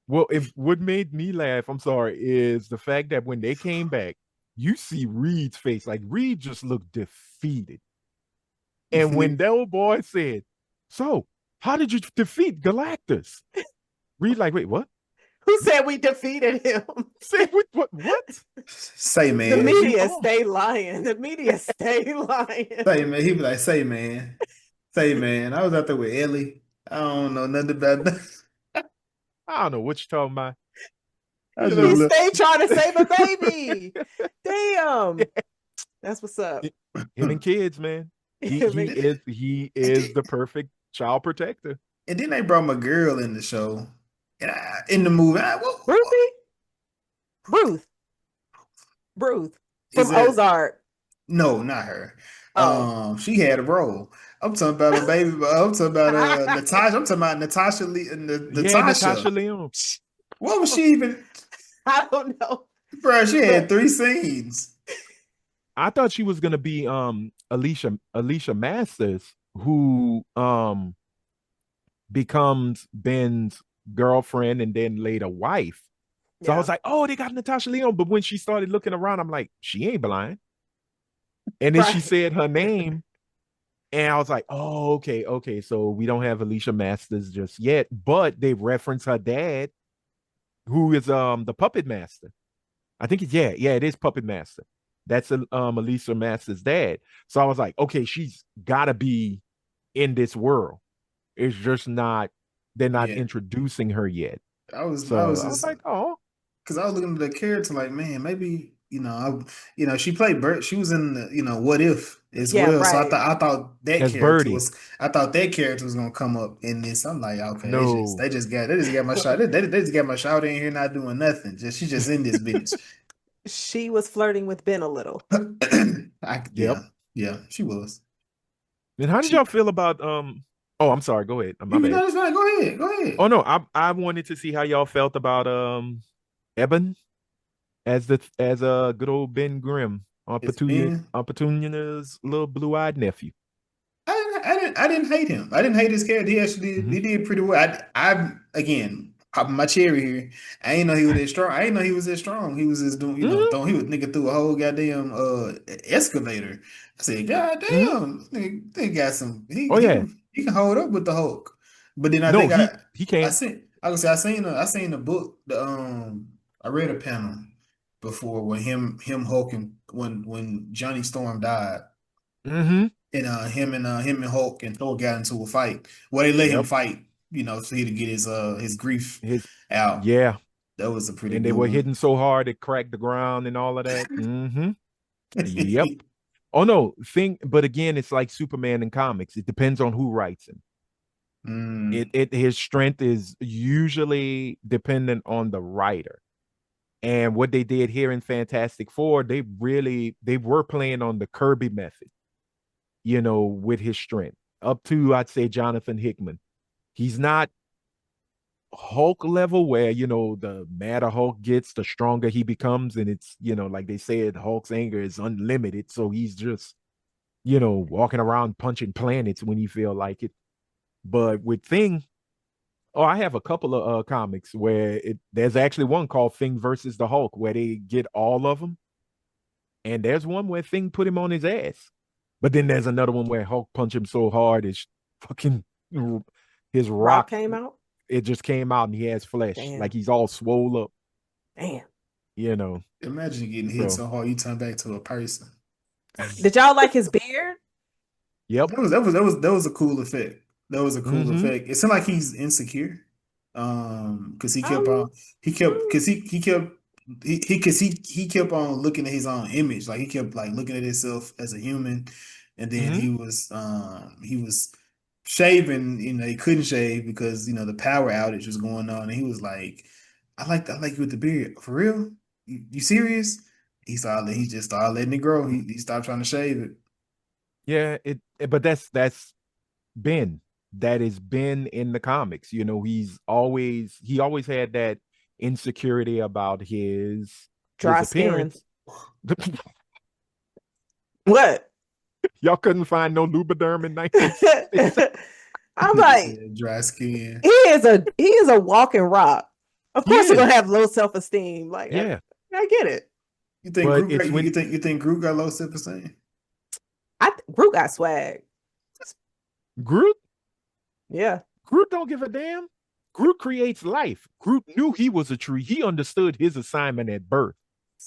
Well, if what made me laugh, I'm sorry, is the fact that when they came back, you see Reed's face. Like Reed just looked defeated. And when that old boy said, "So, how did you defeat Galactus?" Reed, like, wait, what? Who said we defeated him? Say what? Say The man, media stay lying. The media stay lying. say man. He be like, say man. I was out there with Ellie. I don't know nothing about that. I don't know what you're talking about. I You just He know, look. stayed trying to save a baby. Damn. That's what's up. him and kids, man. He he Make- is he is the perfect child protector. And then they brought my girl in the show, and in the movie. Ruthie? Ruth. Ruth Is from that Ozark. no, not her. Oh. She had a role. I'm talking about a baby. I'm talking about Natasha. I'm talking about Natasha Lee. Yeah, Natasha. Natasha Leon. What was she even? I don't know. Bro, she had But 3 scenes. I thought she was gonna be Alicia Masters, who becomes Ben's girlfriend and then later wife. So I yeah. was like, oh, they got Natasha Leon. But when she started looking around, I'm like, she ain't blind. And then she Right. said her name, and I was like, oh, okay, okay. So we don't have Alicia Masters just yet, but they reference her dad, who is the puppet master. I think it's yeah, it is Puppet Master. That's Alicia Masters' dad. So I was like, okay, she's gotta be in this world. It's just not they're not Yeah, introducing her yet. I So was I was just like, oh, because I was looking at the character like, man, maybe she played Bert. She was in the What If as Yeah, well. So right. as Birdie. I thought that character was gonna come up in this. I'm like, okay, No. they just got my shot. They just got my shot in here not doing nothing. She's just in this bitch. She was flirting with Ben a little. Yep. Yeah, she was. And how did She, y'all feel about oh, I'm sorry, go ahead. My you bad. know, it's fine. Go ahead. Go Oh ahead. no, I wanted to see how y'all felt about Eben as a good old Ben Grimm on It's been. Petunia's little blue-eyed nephew. I didn't hate him. I didn't hate his character. He actually Hmm. he did pretty well. I again popping my cherry here. I ain't know he was that strong. I ain't know he was that strong. He was just doing, Hmm. throwing. He was nigga through a whole goddamn excavator. I said, God Hmm. damn, nigga got some. Oh yeah. He can hold up with the Hulk. But then I No, think he I can. seen I was say I seen the book. I read a panel before when him Hulk and when Johnny Storm died. Hmm. And him and Hulk and Thor got into a fight. Well, they let him Yep. fight, so he to get his grief His out. yeah. That was a pretty And they good were one. hitting so hard it cracked the ground and all of that. Yep. Oh no, but again, it's like Superman in comics. It depends on who writes him. Mm, His strength is usually dependent on the writer. And what they did here in Fantastic Four, they were playing on the Kirby method, with his strength. Up to I'd say Jonathan Hickman. He's not Hulk level where, the madder Hulk gets, the stronger he becomes. And it's, like they said, Hulk's anger is unlimited. So he's just, walking around punching planets when he feel like it. But with Thing, oh, I have a couple of comics where there's actually one called Thing versus the Hulk where they get all of them. And there's one where Thing put him on his ass. But then there's another one where Hulk punched him so hard it's fucking his Rock rock, came out. it just came out and he has flesh. Like Damn. he's all swole up, Damn. you know. imagine getting hit So so hard you turn back to a person. Did y'all like his beard? yep. That was a cool effect. That was a cool Mm-hmm. effect. It seemed like he's insecure. Because he kept Um, on he kept mm, because he kept he kept on looking at his own image. Like he kept like looking at himself as a human, and then Mm-hmm. he was shaving. He couldn't shave because the power outage was going on, and he was like, I like you with the beard for real. You serious? He just started letting it grow. He stopped trying to shave it. Yeah, but that's Ben. That is Ben in the comics. He always had that insecurity about his dry skin. appearance. What? Y'all couldn't find no Lubriderm in 1960s. I'm Nigga like, said dry skin. he is a walking rock. Of He course, he's gonna is. have low self-esteem. Like, Yeah. I get it. You think But Groot got it's you when think you think Groot got low self-esteem? Groot got swag. Groot Yeah, Groot don't give a damn. Groot creates life. Groot knew he was a tree. He understood his assignment at birth.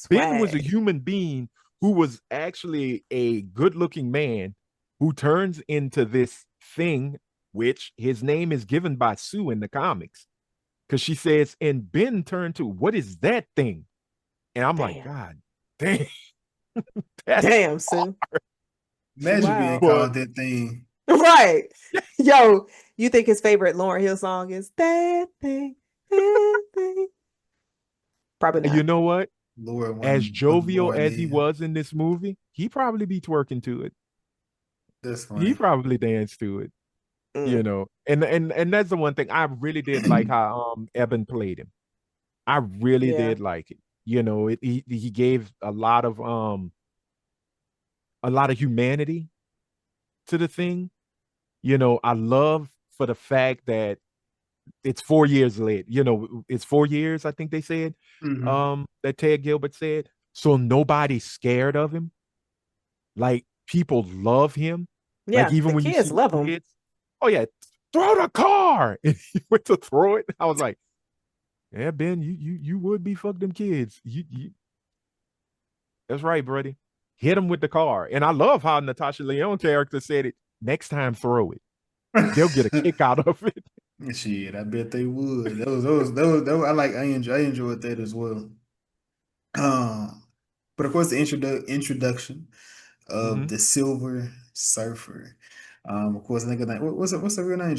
Ben was a swag. human being who was actually a good-looking man who turns into this thing, which his name is given by Sue in the comics. Because she says, and Ben turned to, what is that thing? And I'm like, Damn. God damn, that's Damn, Sue. Imagine being Wow. but called that thing. Right. Yo, you think his favorite Lauryn Hill song is that thing, that thing? Probably you not. know what? Lord As one put jovial Lord as he in. was in this movie, he probably be twerking to it. That's He funny. probably danced to it, Mm, and that's the one thing I really did like how Eben played him. I really yeah. did like it. He gave a lot of humanity to the thing. I love for the fact that it's 4 years late. It's 4 years, I think they said, Hmm. that Ted Gilbert said. So nobody's scared of him. Like people love him. Like Yeah. even The when you kids see love the him. kids, oh yeah, throw the car. And he went to throw it. I was like, yeah, Ben, you would be fuck them kids. That's right, buddy. Hit him with the car. And I love how Natasha Leone character said it. Next time, throw it. They'll get a kick out of it. Shit, I bet they would. I enjoyed that as well. Um, but of course the introduction of Hmm. the Silver Surfer. Of course, I think her name, what's her real name?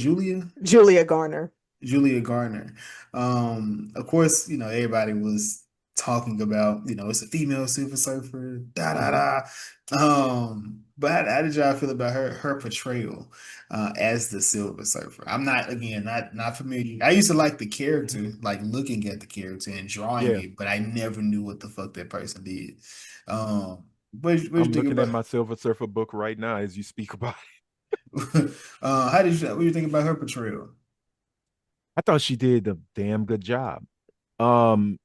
Julia Garner. Julia Garner. Of course, everybody was talking about, it's a female Silver Surfer, da da Hmm. da. But how did y'all feel about her portrayal as the Silver Surfer? I'm not again not familiar. I used to like the Hmm. character, like looking at the character and drawing Yeah, it, but I never knew what the fuck that person did. What you I'm think looking at about? my Silver Surfer book right now as you speak about it. What do you think about her portrayal? I thought she did a damn good job. Um,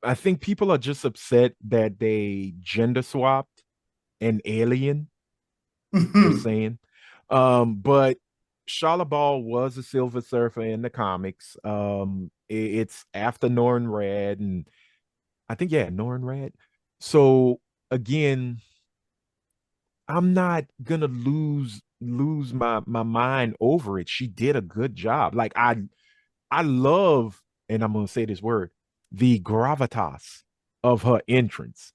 I think people are just upset that they gender swapped an alien. Just saying. But Charlotte Ball was a Silver Surfer in the comics. It's after Norrin Rad, and I think yeah, Norrin Rad. So again, I'm not gonna lose my mind over it. She did a good job. Like I love, and I'm gonna say this word, the gravitas of her entrance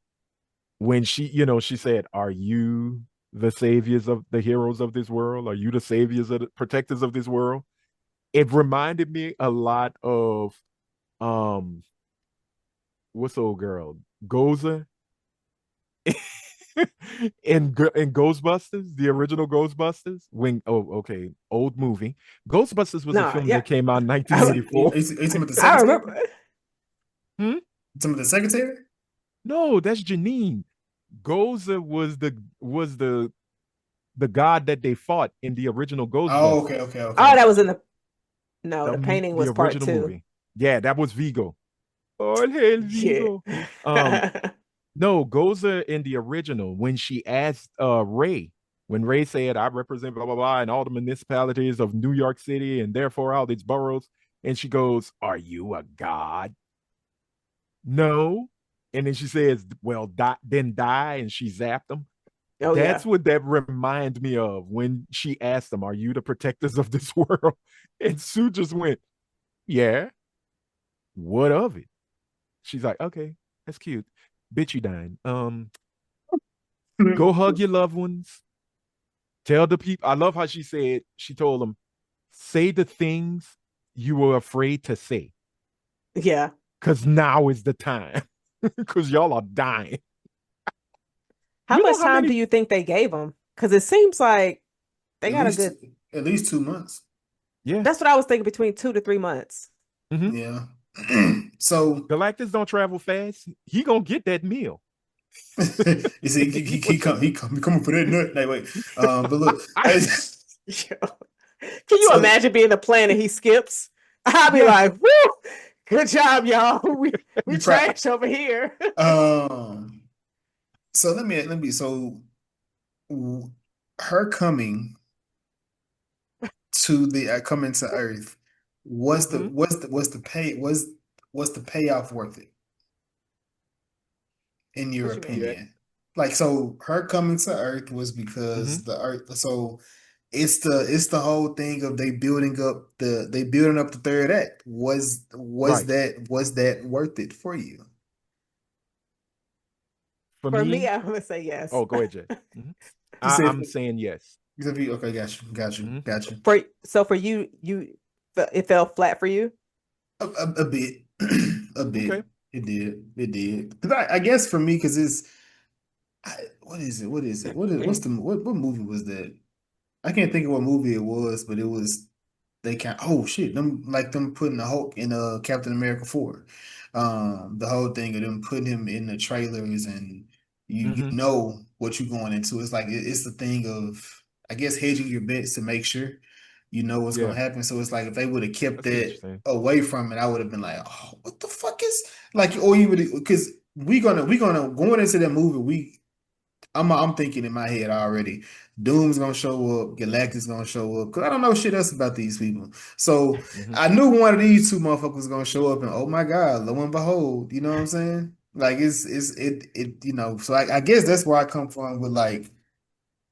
when she said, "Are you the saviors of the heroes of this world? Are you the saviors of the protectors of this world?" It reminded me a lot of um, what's the old girl, Goza in Ghostbusters, the original Ghostbusters. When okay, old movie. Ghostbusters was a No, film yeah. that came out in You I, see, 1984. are you talking about the I secretary? remember. Hmm? Some of the secretary? No, that's Janine. Goza was the god that they fought in the original Oh, okay, Ghostbusters. okay, okay. Oh, I that was got in you. the no, the The painting the was part original two. movie. Yeah, that was Vigo. All hail Yeah. Vigo. Um, no, Goza in the original when she asked Ray, when Ray said, "I represent blah blah blah and all the municipalities of New York City and therefore all its boroughs," and she goes, "Are you a god?" No. And then she says, "Well, then die," and she zapped him. Oh That's yeah. what that reminds me of when she asked them, "Are you the protectors of this world?" And Sue just went, "Yeah, what of it?" She's like, "Okay, that's cute. Bitch, you dying. Go hug your loved ones. Tell the people." I love how she told them, "Say the things you were afraid to say, Yeah. because now is the time, because y'all are dying." How You know much how time many? do you think they gave them? Because it seems like they At got a least good. at least 2 months. Yeah. That's what I was thinking, between 2 to 3 months. Mm-hmm. Yeah. So Galactus don't travel fast. He gonna get that meal. you see, he coming for that nut. Like, wait, but look, Can you so imagine being the planet he skips? I'll be Yeah. like, woo, good job, y'all. We you try. trash over here. Um, so so w- her to the coming to Earth, Mm-hmm. what's the pay what's the payoff worth it in your What you mean? Yeah. opinion? Like, so her coming to Earth was Mm-hmm. because the Earth. So it's the whole thing of they building up the third act. Right. Was that worth it for you? For For me, me, I'm gonna say yes. oh, go ahead, Jay. Mhm. You said I'm saying yes. okay, Hmm. got you. For you, it fell flat for you. A bit, a Okay. bit. It did. Because I guess for me, because what is it? What is it? What's the what movie was that? I can't think of what movie it was, but it was they can't. Oh shit! Them putting the Hulk in Captain America 4. The whole thing of them putting him in the trailers and you Hmm. know what you're going into. It's like it's the thing of I guess hedging your bets to make sure you know what's gonna Yeah, happen. So it's like if they would have I kept see what you're that saying. away from it, I would have been like, oh, what the fuck is like, or you would because we gonna going into that movie I'm thinking in my head already. Doom's gonna show up, Galactus gonna show up, because I don't know shit else about these people. So Hmm. I knew one of these two motherfuckers was gonna show up, and oh my god, lo and behold, you know what I'm saying? Like so I guess that's where I come from with like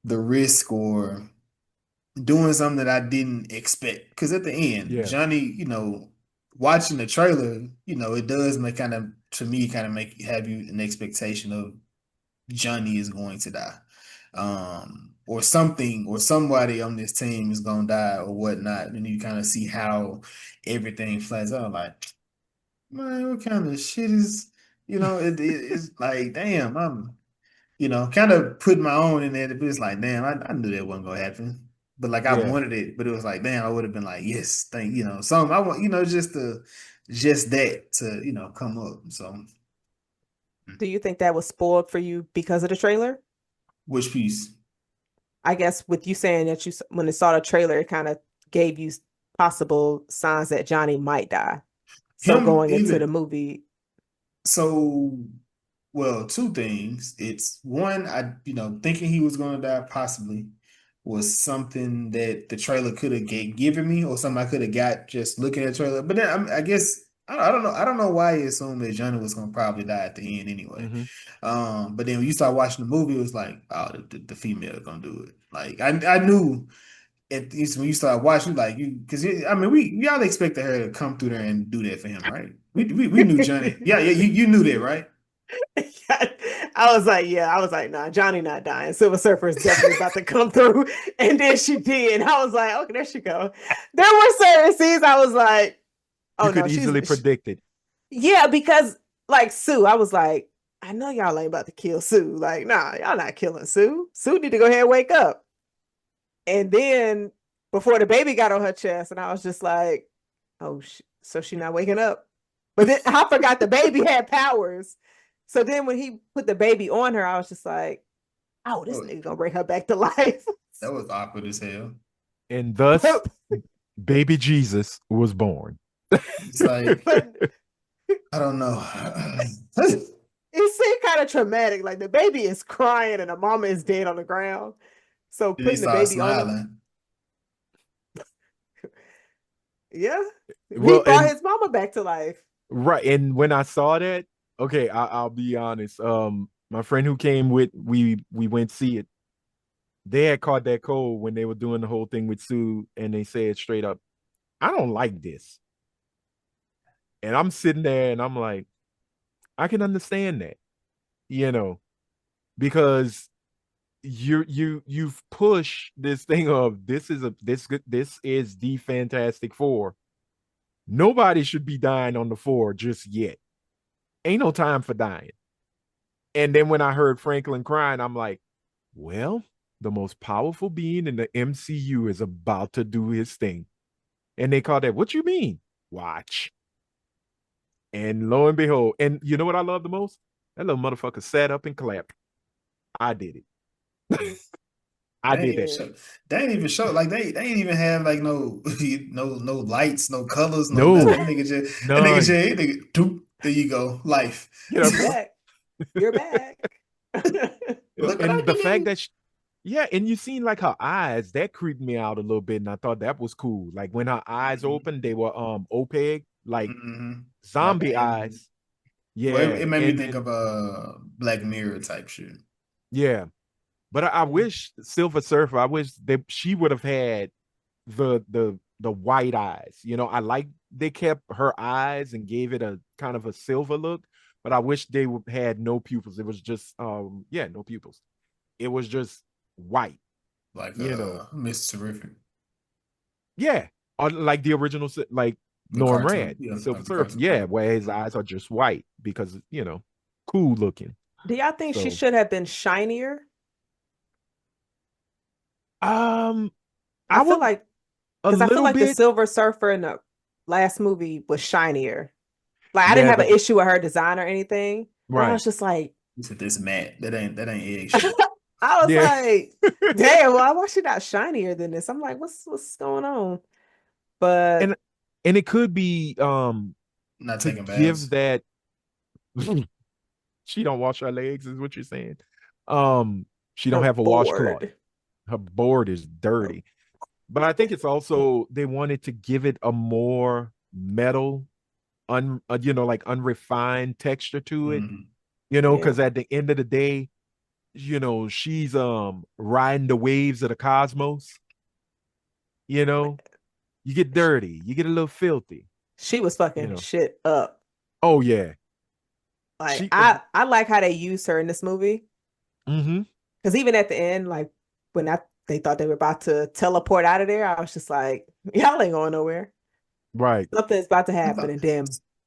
the risk or doing something that I didn't expect. Because at the end, Yeah, Johnny, watching the trailer, it does make kind of to me kind of make have you an expectation of Johnny is going to die. Or something, or somebody on this team is gonna die or whatnot. And you kind of see how everything plays out. Like, man, what kind of shit is, it's like, damn, I'm, kind of putting my own in there, but it's like, damn, I knew that wasn't gonna happen. But like I Yeah. wanted it, but it was like, damn, I would have been like, yes, some I want, just that to, come up. So Do you think that was spoiled for you because of the trailer? which piece? I guess with you saying that when you saw the trailer, it kind of gave you possible signs that Johnny might die. So Him going into the even movie, so well, two things. It's one, thinking he was gonna die possibly was something that the trailer could have given me, or something I could have got just looking at the trailer. But then I guess I don't know. I don't know why he assumed that Johnny was gonna probably die at the end anyway. Hmm. But then when you start watching the movie, it was like, oh, the female gonna do it. Like I knew at least when you start watching, like because I mean, we all expected her to come through there and do that for him, right? We knew Johnny. Yeah, yeah, you knew that, right? I was like, nah, Johnny not dying. Silver Surfer is definitely about to come through. And then she did. I was like, okay, there she go. There were certain scenes I was like, You oh could no, easily predict it. yeah, because like Sue, I was like, I know y'all ain't about to kill Sue. Like, nah, y'all not killing Sue. Sue need to go ahead and wake up. And then before the baby got on her chest, and I was just like, oh, so she not waking up. But then I forgot the baby had powers. So then when he put the baby on her, I was just like, oh, this Oh, nigga gonna bring her back to life. that was awkward as hell. And thus, baby Jesus was born. It's like But I don't know. it seemed kind of traumatic. Like the baby is crying and the mama is dead on the ground. So Then he putting the started baby on him, smiling. yeah, he Well, brought and his mama back to life. right, and when I saw that, okay, I'll be honest. My friend who came with, we went see it. They had caught that cold when they were doing the whole thing with Sue, and they said straight up, "I don't like this." And I'm sitting there, and I'm like, I can understand that, you know, because you've pushed this thing of this is the Fantastic Four. Nobody should be dying on the four just yet. Ain't no time for dying. And then when I heard Franklin crying, I'm like, well, the most powerful being in the MCU is about to do his thing. And they call that, what you mean? Watch. And lo and behold, and you know what I love the most? That little motherfucker sat up and clapped. I did it. I They ain't did even that. Yeah. show. They ain't even show. Like they ain't even have like no no lights, no colors, no nothing. No, That nigga just none. doop, there you go, life. You You know, back. You're back. Look what I and the can fact do. that yeah, and you seen like her eyes, that creeped me out a little bit, and I thought that was cool. Like when her eyes opened, they were opaque, like Mm-hmm. Like zombie alien. eyes. Well, Yeah, it made me and think then of Black Mirror type shit. yeah, but I wish Silver Surfer. I wish that she would have had the white eyes. You know, I like they kept her eyes and gave it a kind of a silver look, but I wish they would had no pupils. It was just yeah, no pupils. It was just white. Like You know, Miss Terrific, yeah, or like the original, like the Norm cartoon. Rad, Yeah, Silver like the Surfer. cartoon. Yeah, Yeah. where his Mhm. eyes are just white because cool looking. Do y'all think she So should have been shinier? um, I I feel would like a because I feel little like the bit. Silver Surfer in the last movie was shinier. Like I didn't Yeah, have an issue with her design or anything, but I right. was just like, He said this Matt. That ain't egg shit. I was Yeah, like, damn, why she not shinier than this? I'm like, what's going on? But and it could be Not to taking give baths. that she don't wash her legs is what you're saying. She don't her have a washcloth. board. Her board is dirty. But I think it's also they wanted to give it a more metal, like unrefined texture to it. Mm-hmm. Yeah. Because at the end of the day, she's riding the waves of the cosmos. You know, you get dirty, you get a little filthy. She was You fucking know, shit up. oh yeah, Like she. I like how they used her in this movie. Mm-hmm. Because even at the end, like when they thought they were about to teleport out of there, I was just like, y'all ain't going nowhere. Right. Something's about to I happen. thought And then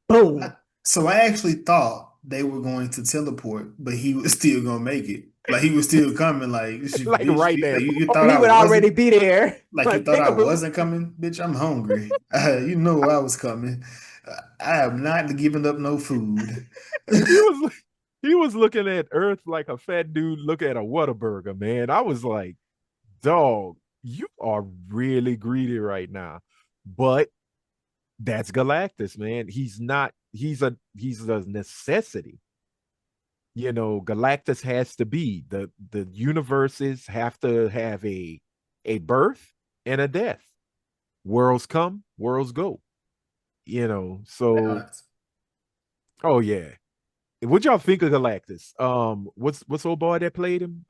Boom. So I actually thought they were going to teleport, but he was still gonna make it. Like he was still coming. Like Like bitch, right there. you Or thought he I would already wasn't. be there. Like you Like thought I peekaboo. wasn't coming, bitch. I'm hungry. You know I was coming. I have not given up no food. He was he was looking at Earth like a fat dude look at a Whataburger, man. I was like, dog, you are really greedy right now. But that's Galactus, man. He's a necessity. Galactus has to be. The universes have to have a birth and a death. Worlds come, worlds go. So oh yeah. What y'all think of Galactus? What's old boy that played him?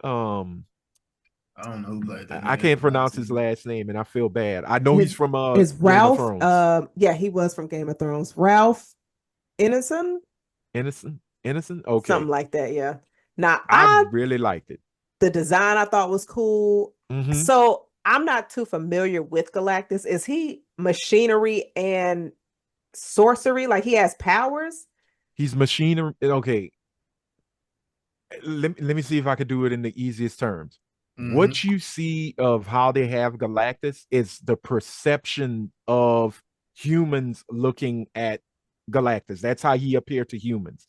I don't know who played that. I He can't acted like pronounce his to. last name, and I feel bad. I know he's His from his Game of Ralph. Thrones. Yeah, he was from Game of Thrones. Ralph Innocent, Innocent. something Okay, like that. Yeah. Now, I really liked it. the design I thought was cool. Hmm. So I'm not too familiar with Galactus. Is he machinery and sorcery? Like he has powers? He's machinery. Okay, let me see if I could do it in the easiest terms. Hmm. What you see of how they have Galactus is the perception of humans looking at Galactus. That's how he appeared to humans.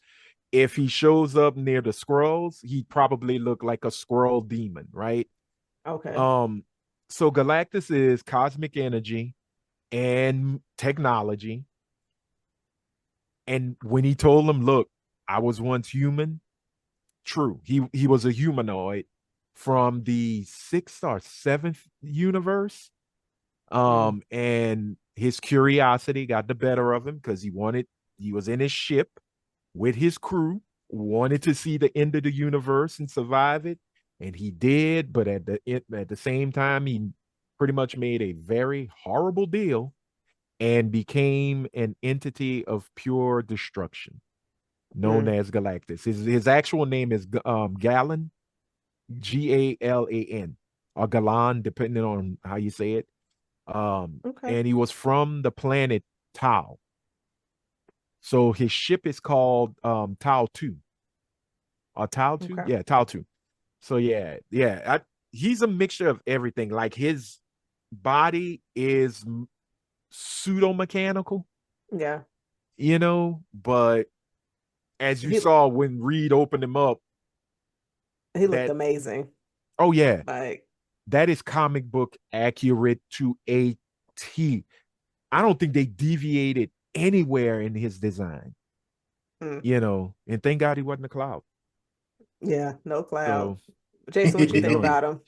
If he shows up near the scrolls, he probably look like a scroll demon, right? Okay. Um, so Galactus is cosmic energy and technology. And when he told them, "Look, I was once human," true. He was a humanoid from the sixth or seventh universe. Mm, And his curiosity got the better of him because he was in his ship with his crew, wanted to see the end of the universe and survive it. And he did, but at the same time, he pretty much made a very horrible deal and became an entity of pure destruction known mm, as Galactus. His actual name is Galan, Galan, or Galan, depending on how you say it. okay. And he was from the planet Tau. So his ship is called Tau 2 or Tau 2. Okay. Yeah, Tau 2. So yeah. He's a mixture of everything. Like his body is pseudo mechanical, Yeah. but as you He saw when Reed opened him up, he looked that, amazing. oh yeah, Like that is comic book accurate to a T. I don't think they deviated anywhere in his design, mm, and thank God he wasn't a cloud. yeah, no cloud. So Jason, what you we think know. about him?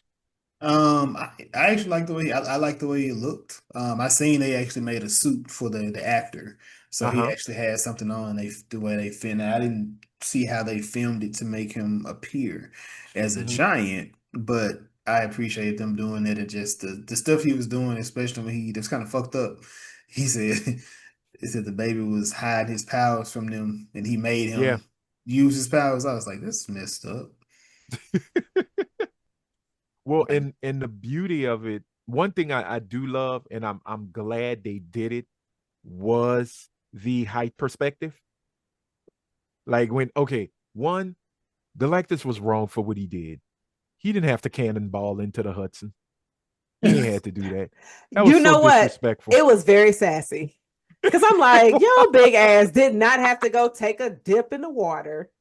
I actually like the way I like the way he looked. I seen they actually made a suit for the actor, so he Uh-huh. actually had something on. The way they filmed it. I didn't see how they filmed it to make him appear as a Mm-hmm. giant, but I appreciate them doing it and just the stuff he was doing, especially when he was kind of fucked up. He said he said the baby was hiding his powers from them, and he made Yeah. him use his powers. I was like, this is messed up. Well, Like, and the beauty of it, one thing I do love, and I'm glad they did it, was the height perspective. Like when, okay, one, Galactus was wrong for what he did. He didn't have to cannonball into the Hudson. He ain't had to do that. That was You so know what? disrespectful. It was very sassy. Because I'm like, yo, big ass did not have to go take a dip in the water.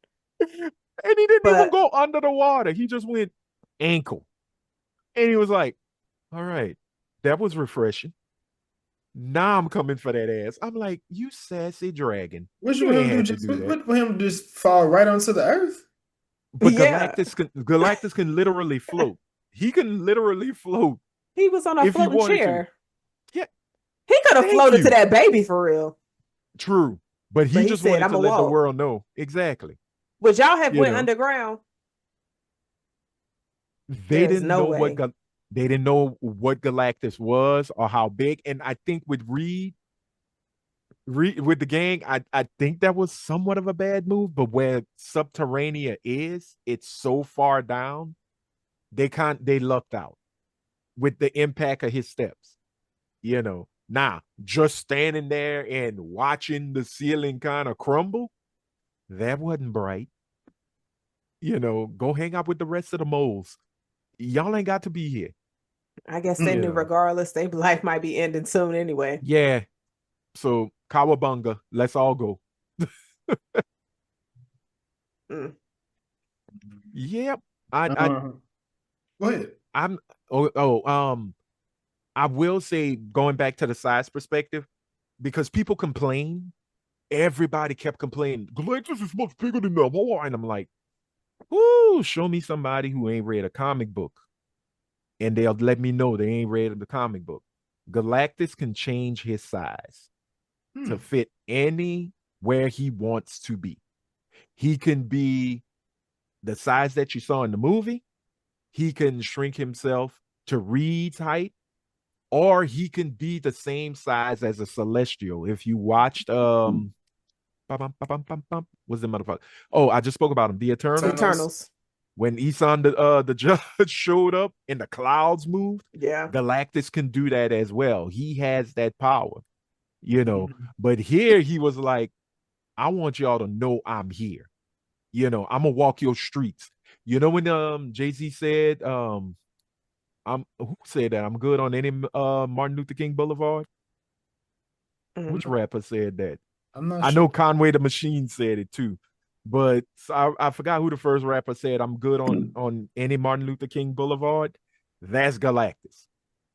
And he didn't even But go under the water. He just went ankle. And he was like, all right, that was refreshing. Now I'm coming for that ass. I'm like, you sassy dragon. what you You want ain't him to do? had to Just do that. what him to just fall right onto the earth? But yeah, Galactus can literally float. He can literally float he was on a if he floating wanted to. chair. Yeah, He could have thank floated to you. that baby for real. True. But But he he just said, wanted I'm to a let the walk. world know. Exactly. Would y'all have You went know, underground? they There's didn't no know way. they didn't know what Galactus was or how big. And I think with with the gang, I think that was somewhat of a bad move. But where Subterranea is, it's so far down, they lucked out with the impact of his steps. Now, just standing there and watching the ceiling kind of crumble, that wasn't bright. Go hang out with the rest of the moles. Y'all ain't got to be here. I guess they Mm. knew regardless, their life might be ending soon anyway. Yeah. So Kawabunga, let's all go. Mm. Yep. I Uh, Go ahead. I'm I will say, going back to the size perspective, because people complain, everybody kept complaining, Galactus is much bigger than the war. And I'm like, whoo, show me somebody who ain't read a comic book. And they'll let me know they ain't read the comic book. Galactus can change his size to fit anywhere he wants to be. He can be the size that you saw in the movie. He can shrink himself to Reed's height, or he can be the same size as a Celestial. If you watched what's the motherfucker? Oh, I just spoke about him. The The Eternals. Eternals. When Isan the judge showed up and the clouds moved, Yeah. Galactus can do that as well. He has that power, But here he was like, I want y'all to know I'm here. I'm gonna walk your streets. When Jay-Z said, who said that? I'm good on any Martin Luther King Boulevard. Which Mhm. rapper said that? I'm not I sure. know Conway the Machine said it too, but I forgot who the first rapper said I'm good on any Martin Luther King Boulevard. That's Galactus.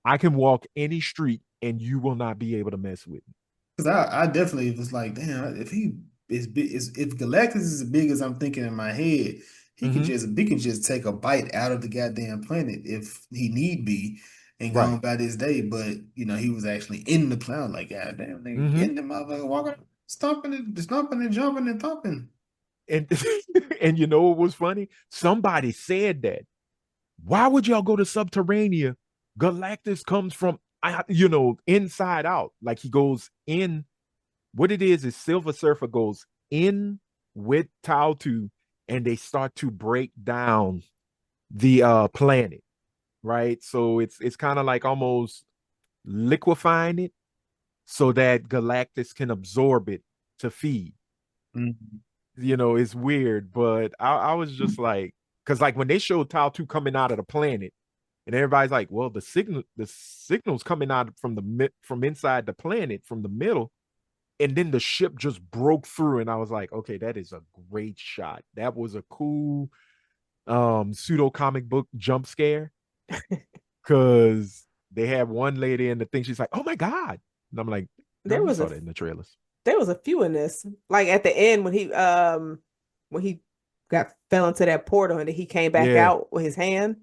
I can walk any street and you will not be able to mess with me. Because I definitely was like, damn, if he is big, if Galactus is as big as I'm thinking in my head, Mm-hmm. he can just take a bite out of the goddamn planet if he need be and go on Right. about his day. But he was actually in the cloud, like goddamn, nigga, Mm-hmm. in the motherfucker walking, stomping and jumping and thumping. And and you know what was funny? Somebody said that. Why would y'all go to Subterranea? Galactus comes from inside out. Like he goes in. What it is Silver Surfer goes in with Tau 2 and they start to break down the planet, right? So it's kind of like almost liquefying it so that Galactus can absorb it to feed. Mhm. It's weird, but I was just like, because like when they showed Tau 2 coming out of the planet, and everybody's like, well, the signal's coming out from inside the planet, from the middle. And then the ship just broke through, and I was like, okay, that is a great shot. That was a cool pseudo comic book jump scare. Cause they had one lady in the thing, she's like, oh my God. And I'm like, no, There we was saw a that in the trailers. there was a few in this. Like at the end when he got fell into that portal and then he came back Yeah. out with his hand.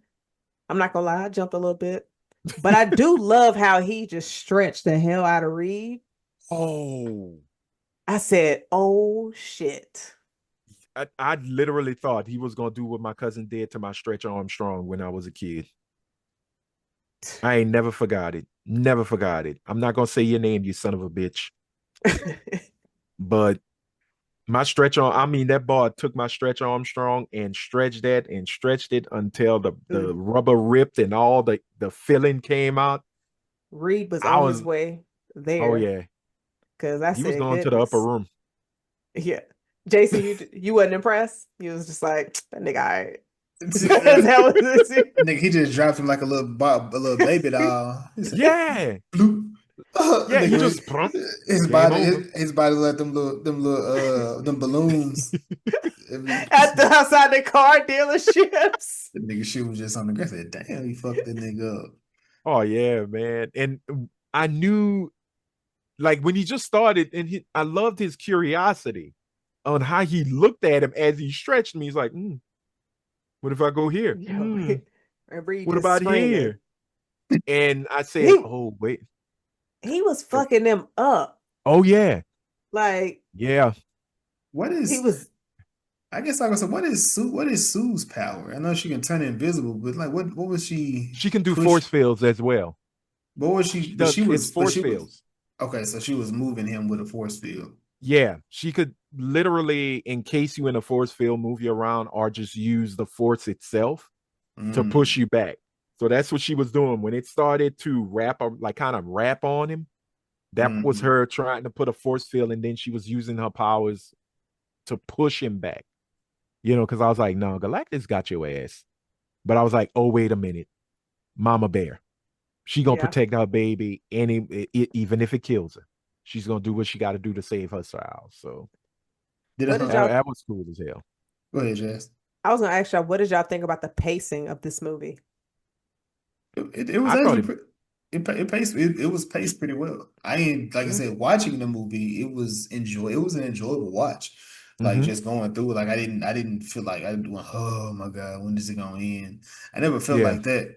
I'm not gonna lie, I jumped a little bit. But I do love how he just stretched the hell out of Reed. Oh, I said, oh shit. I literally thought he was gonna do what my cousin did to my Stretch Armstrong when I was a kid. I ain't never forgot it. Never forgot it. I'm not gonna say your name, you son of a bitch. But I mean, that ball took my Stretch Armstrong and stretched that and stretched it until the rubber ripped and all the filling came out. Reed was I on his was, way oh there yeah, because I he was said, going to the upper goodness. room. Yeah. Jason, you wasn't impressed? You was just like, that nigga, all right. Is that Nigga, what he just dropped him like a little baby doll. He said, Yeah, bloop. yeah, he Nigga, just prompt, his game body, over. his body like them balloons. at the The outside the car dealerships? nigga shit was just on the ground. I said, damn, he fucked that nigga up. Oh yeah, man. And I knew, like, when he just started, and I loved his curiosity on how he looked at him as he stretched me. He's like, what if I go here? Yo, and Reed What just about screaming. here? And I said, He oh wait, he was fucking them up. oh yeah, Like yeah. What he is was I guess I was say, what is Sue's power? I know she can turn invisible, but like what was she She can do push? force fields as well. What was she? She does. It's But force she was fields. okay. So she was moving him with a force field. Yeah, she could literally encase you in a force field, move you around, or just use the force itself to push Mm. you back. So that's what she was doing when it started to wrap, like kind of wrap on him. That was Mm-hmm. her trying to put a force field, and then she was using her powers to push him back. Because I was like, no, Galactus got your ass. But I was like, oh, wait a minute. Mama Bear. She gonna Yeah. protect her baby, even if it kills her. She's gonna do what she got to do to save her child. So Did What did uh, y'all that was cool as hell. go ahead, Jazz. I was gonna ask y'all, what did y'all think about the pacing of this movie? It was I thought actually it. pretty. It paced. It was paced pretty well. I ain't like I Mm-hmm. said, watching the movie. It was an enjoyable watch. Like Mm-hmm. just going through. Like I didn't feel like I went, oh my God, when is it gonna end? I never felt Yeah, like that.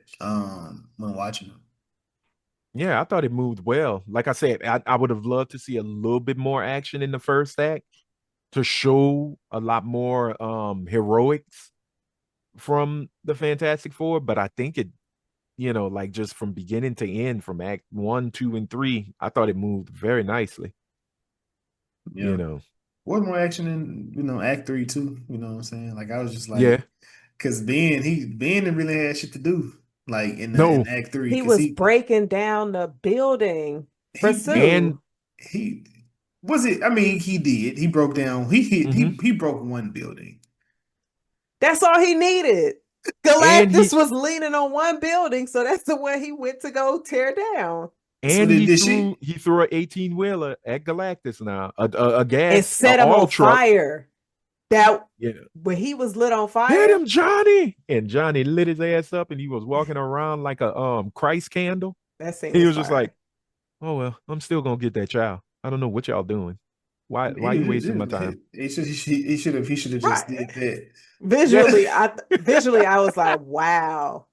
When watching them. yeah, I thought it moved well. Like I said, I would have loved to see a little bit more action in the first act to show a lot more heroics from the Fantastic Four. But I think it, like just from beginning to end, from Act 1, 2, and 3, I thought it moved very nicely. Yeah. You know, Was more action in Act 3 too. You know what I'm saying? Like I was just like, yeah, because Ben didn't really have shit to do like in no, Act 3 He because was breaking down the building for he Sue. and he was it. I mean, he did. He broke down. He hit. mhm. He broke one building. That's all he needed. and Galactus he was leaning on one building, so that's the one he went to go tear down So and he did threw she? he threw a 18 wheeler at Galactus now, a and gas, a set him oil on truck. fire. That Yeah, when he was lit on hit fire, him, Johnny! And Johnny lit his ass up, and he was walking around like a Christ candle. that scene He was was just like, fire. "Oh well, I'm still gonna get that child. I don't know what y'all doing. Why you wasting my time?" He should have just Right. did that. Yeah, Visually, I was like, wow.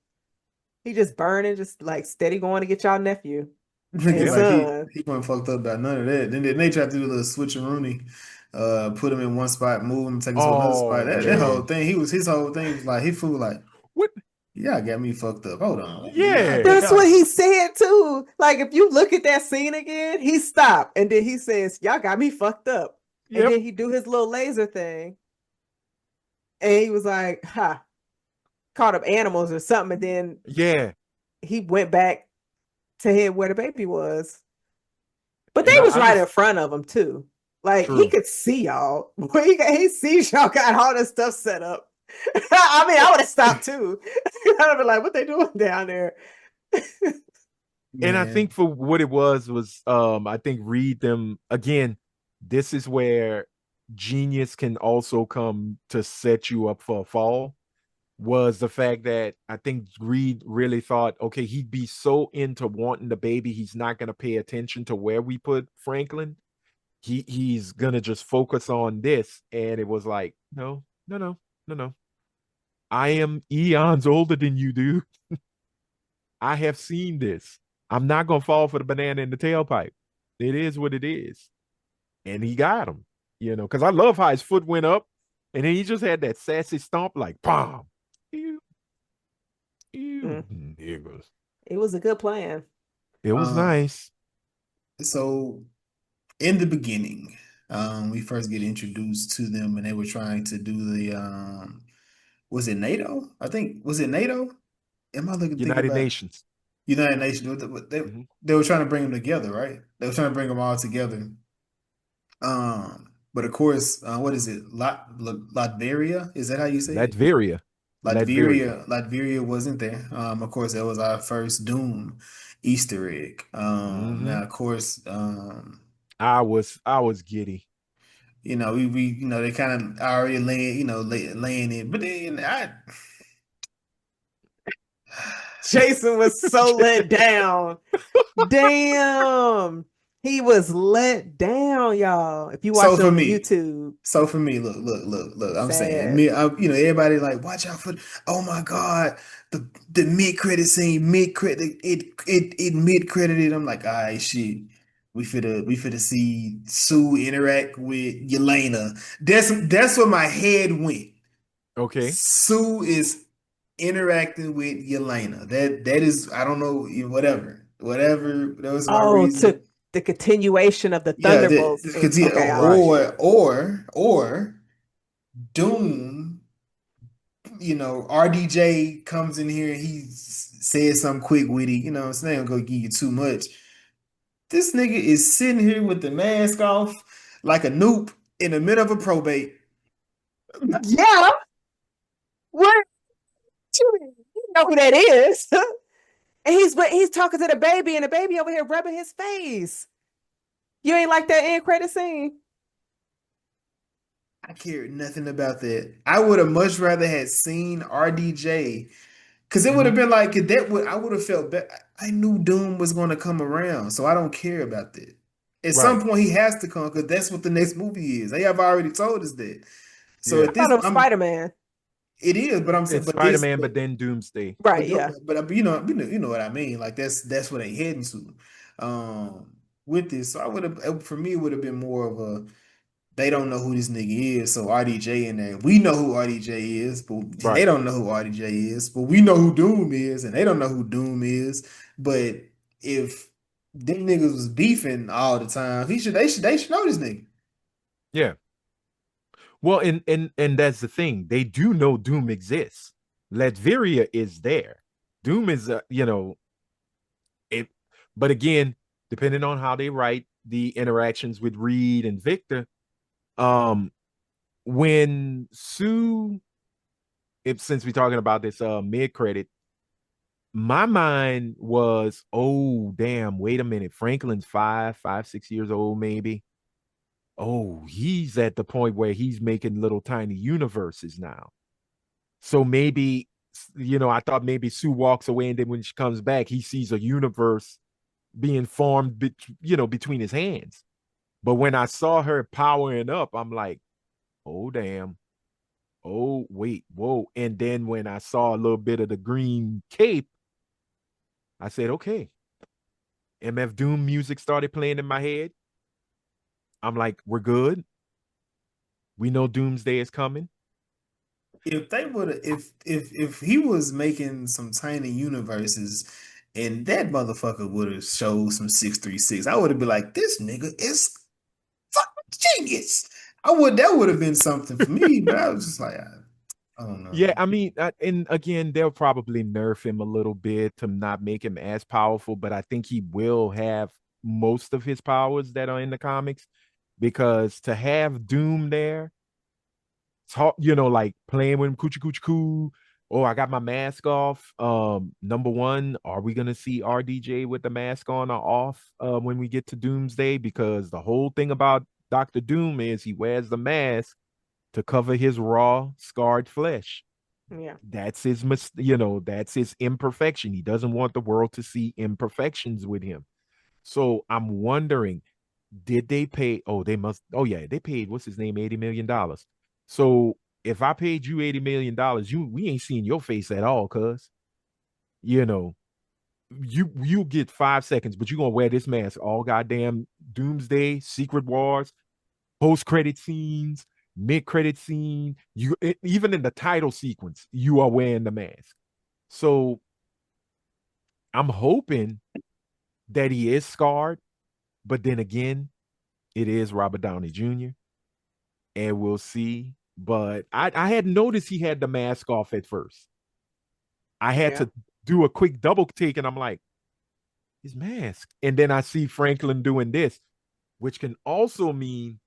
He just burning, just like steady going to get y'all nephew and Nigga, yeah. like son. he wasn't fucked up about none of that. Then they tried to do a little switcheroonie, put him in one spot, move him, take him to another spot. Oh That whole man, thing, his whole thing was like he fool like, what? yeah, got me fucked up. Hold on, Yeah, That's what he said too. Like if you look at that scene again, he stopped and then he says, "Y'all got me fucked up." And yep, then he do his little laser thing, and he was like, "Ha, caught up animals or something." And then yeah. he went back to hit where the baby was. But they And was I right in just front of him too. Like he true. could see y'all. He sees y'all got all this stuff set up. I mean, I would have stopped too. I'd have been like, what they doing down there? And I think man. for what it was I think read them again. This is where genius can also come to set you up for a fall. Was the fact that I think Reed really thought, okay, he'd be so into wanting the baby, he's not gonna pay attention to where we put Franklin. He's gonna just focus on this. And it was like, no, no, no, no, no. I am eons older than you, dude. I have seen this. I'm not gonna fall for the banana in the tailpipe. It is what it is. And he got him, because I love how his foot went up and then he just had that sassy stomp like bomb. Ew, ew, Mm, niggas. it was a good plan. It was Uh, nice. so in the beginning, we first get introduced to them, and they were trying to do the was it NATO? I think was it NATO? Am I looking thinking United about Nations. United Nations? Mhm. They were trying to bring them together, right? They were trying to bring them all together. But of course, what is it? Latveria? Is that how you say it? Latveria. Latveria. Latveria wasn't there. Of course, that was our first Doom Easter egg. Hmm. Now, of course, I was giddy. we they kind of already laying it, but then Jason was so let down. Damn. He was let down, y'all. If you so watch it for on the me, YouTube, look. I'm saying, sad. everybody like watch out for. Oh my God, the mid credit scene, mid credit, it mid credited. I'm like, all right, shit. We finna see Sue interact with Yelena. That's where my head went. Okay. Sue is interacting with Yelena. That is, I don't know, whatever. That was my Oh, to reason. the continuation of the Yeah, Thunderbolts. because Okay, all right. Right. or Doom, RDJ comes in here and he says something quick witty, so they don't go give you too much This nigga is sitting here with the mask off like a noob in the middle of a probate. Yeah, what? You know who that is? And he's talking to the baby, and the baby over here rubbing his face. You ain't like that end credit scene? I cared nothing about that. I would have much rather had seen RDJ because it would have Mhm. been like that would I would have felt better. I knew Doom was going to come around, so I don't care about that. At some Right. point, he has to come because that's what the next movie is. They have already told us that. So Yeah. I at thought this, it was Spider-Man. it is, but I'm saying, It's Spider-Man, but then Doomsday. Right, yeah. you know what I mean. Like that's what they heading to, with this. So I would have, for me, it would have been more of a they don't know who this nigga is. So RDJ in there, we know who RDJ is, but they Right. don't know who RDJ is. But we know who Doom is, and they don't know who Doom is. But if them niggas was beefing all the time, they should know this nigga. Yeah. Well, and that's the thing. They do know Doom exists. Latveria is there. Doom is, it. But again, depending on how they write the interactions with Reed and Victor, um, when Sue, if since we're talking about this mid credit, my mind was, oh damn, wait a minute, Franklin's 6 years old, maybe. Oh, he's at the point where he's making little tiny universes now. So maybe, I thought maybe Sue walks away and then when she comes back, he sees a universe being formed, between his hands. But when I saw her powering up, I'm like, oh, damn. Oh, wait, whoa. And then when I saw a little bit of the green cape, I said, okay. MF Doom music started playing in my head. I'm like, we're good. We know Doomsday is coming. If they would have, if he was making some tiny universes, and that motherfucker would have showed some 636, I would have been like, this nigga is fucking genius. That would have been something for me, but I was just like, I don't know. Yeah, I mean, and again, they'll probably nerf him a little bit to not make him as powerful, but I think he will have most of his powers that are in the comics because to have Doom there, talk, like playing with him, coochie coochie coo. Oh, I got my mask off. Number one, are we gonna see RDJ with the mask on or off when we get to Doomsday? Because the whole thing about Doctor Doom is he wears the mask to cover his raw, scarred flesh. Yeah. That's his imperfection. He doesn't want the world to see imperfections with him. So I'm wondering, did they pay? Oh, they must. Oh, yeah, they paid. What's his name? $80 million. So if I paid you $80 million, we ain't seeing your face at all, cuz you know you get 5 seconds, but you gonna wear this mask all goddamn Doomsday, Secret Wars, post credit scenes, mid credit scene. Even in the title sequence, you are wearing the mask. So I'm hoping that he is scarred, but then again, it is Robert Downey Jr. and we'll see. But I had noticed he had the mask off at first. I had Yeah. to do a quick double take, and I'm like, his mask. And then I see Franklin doing this, which can also mean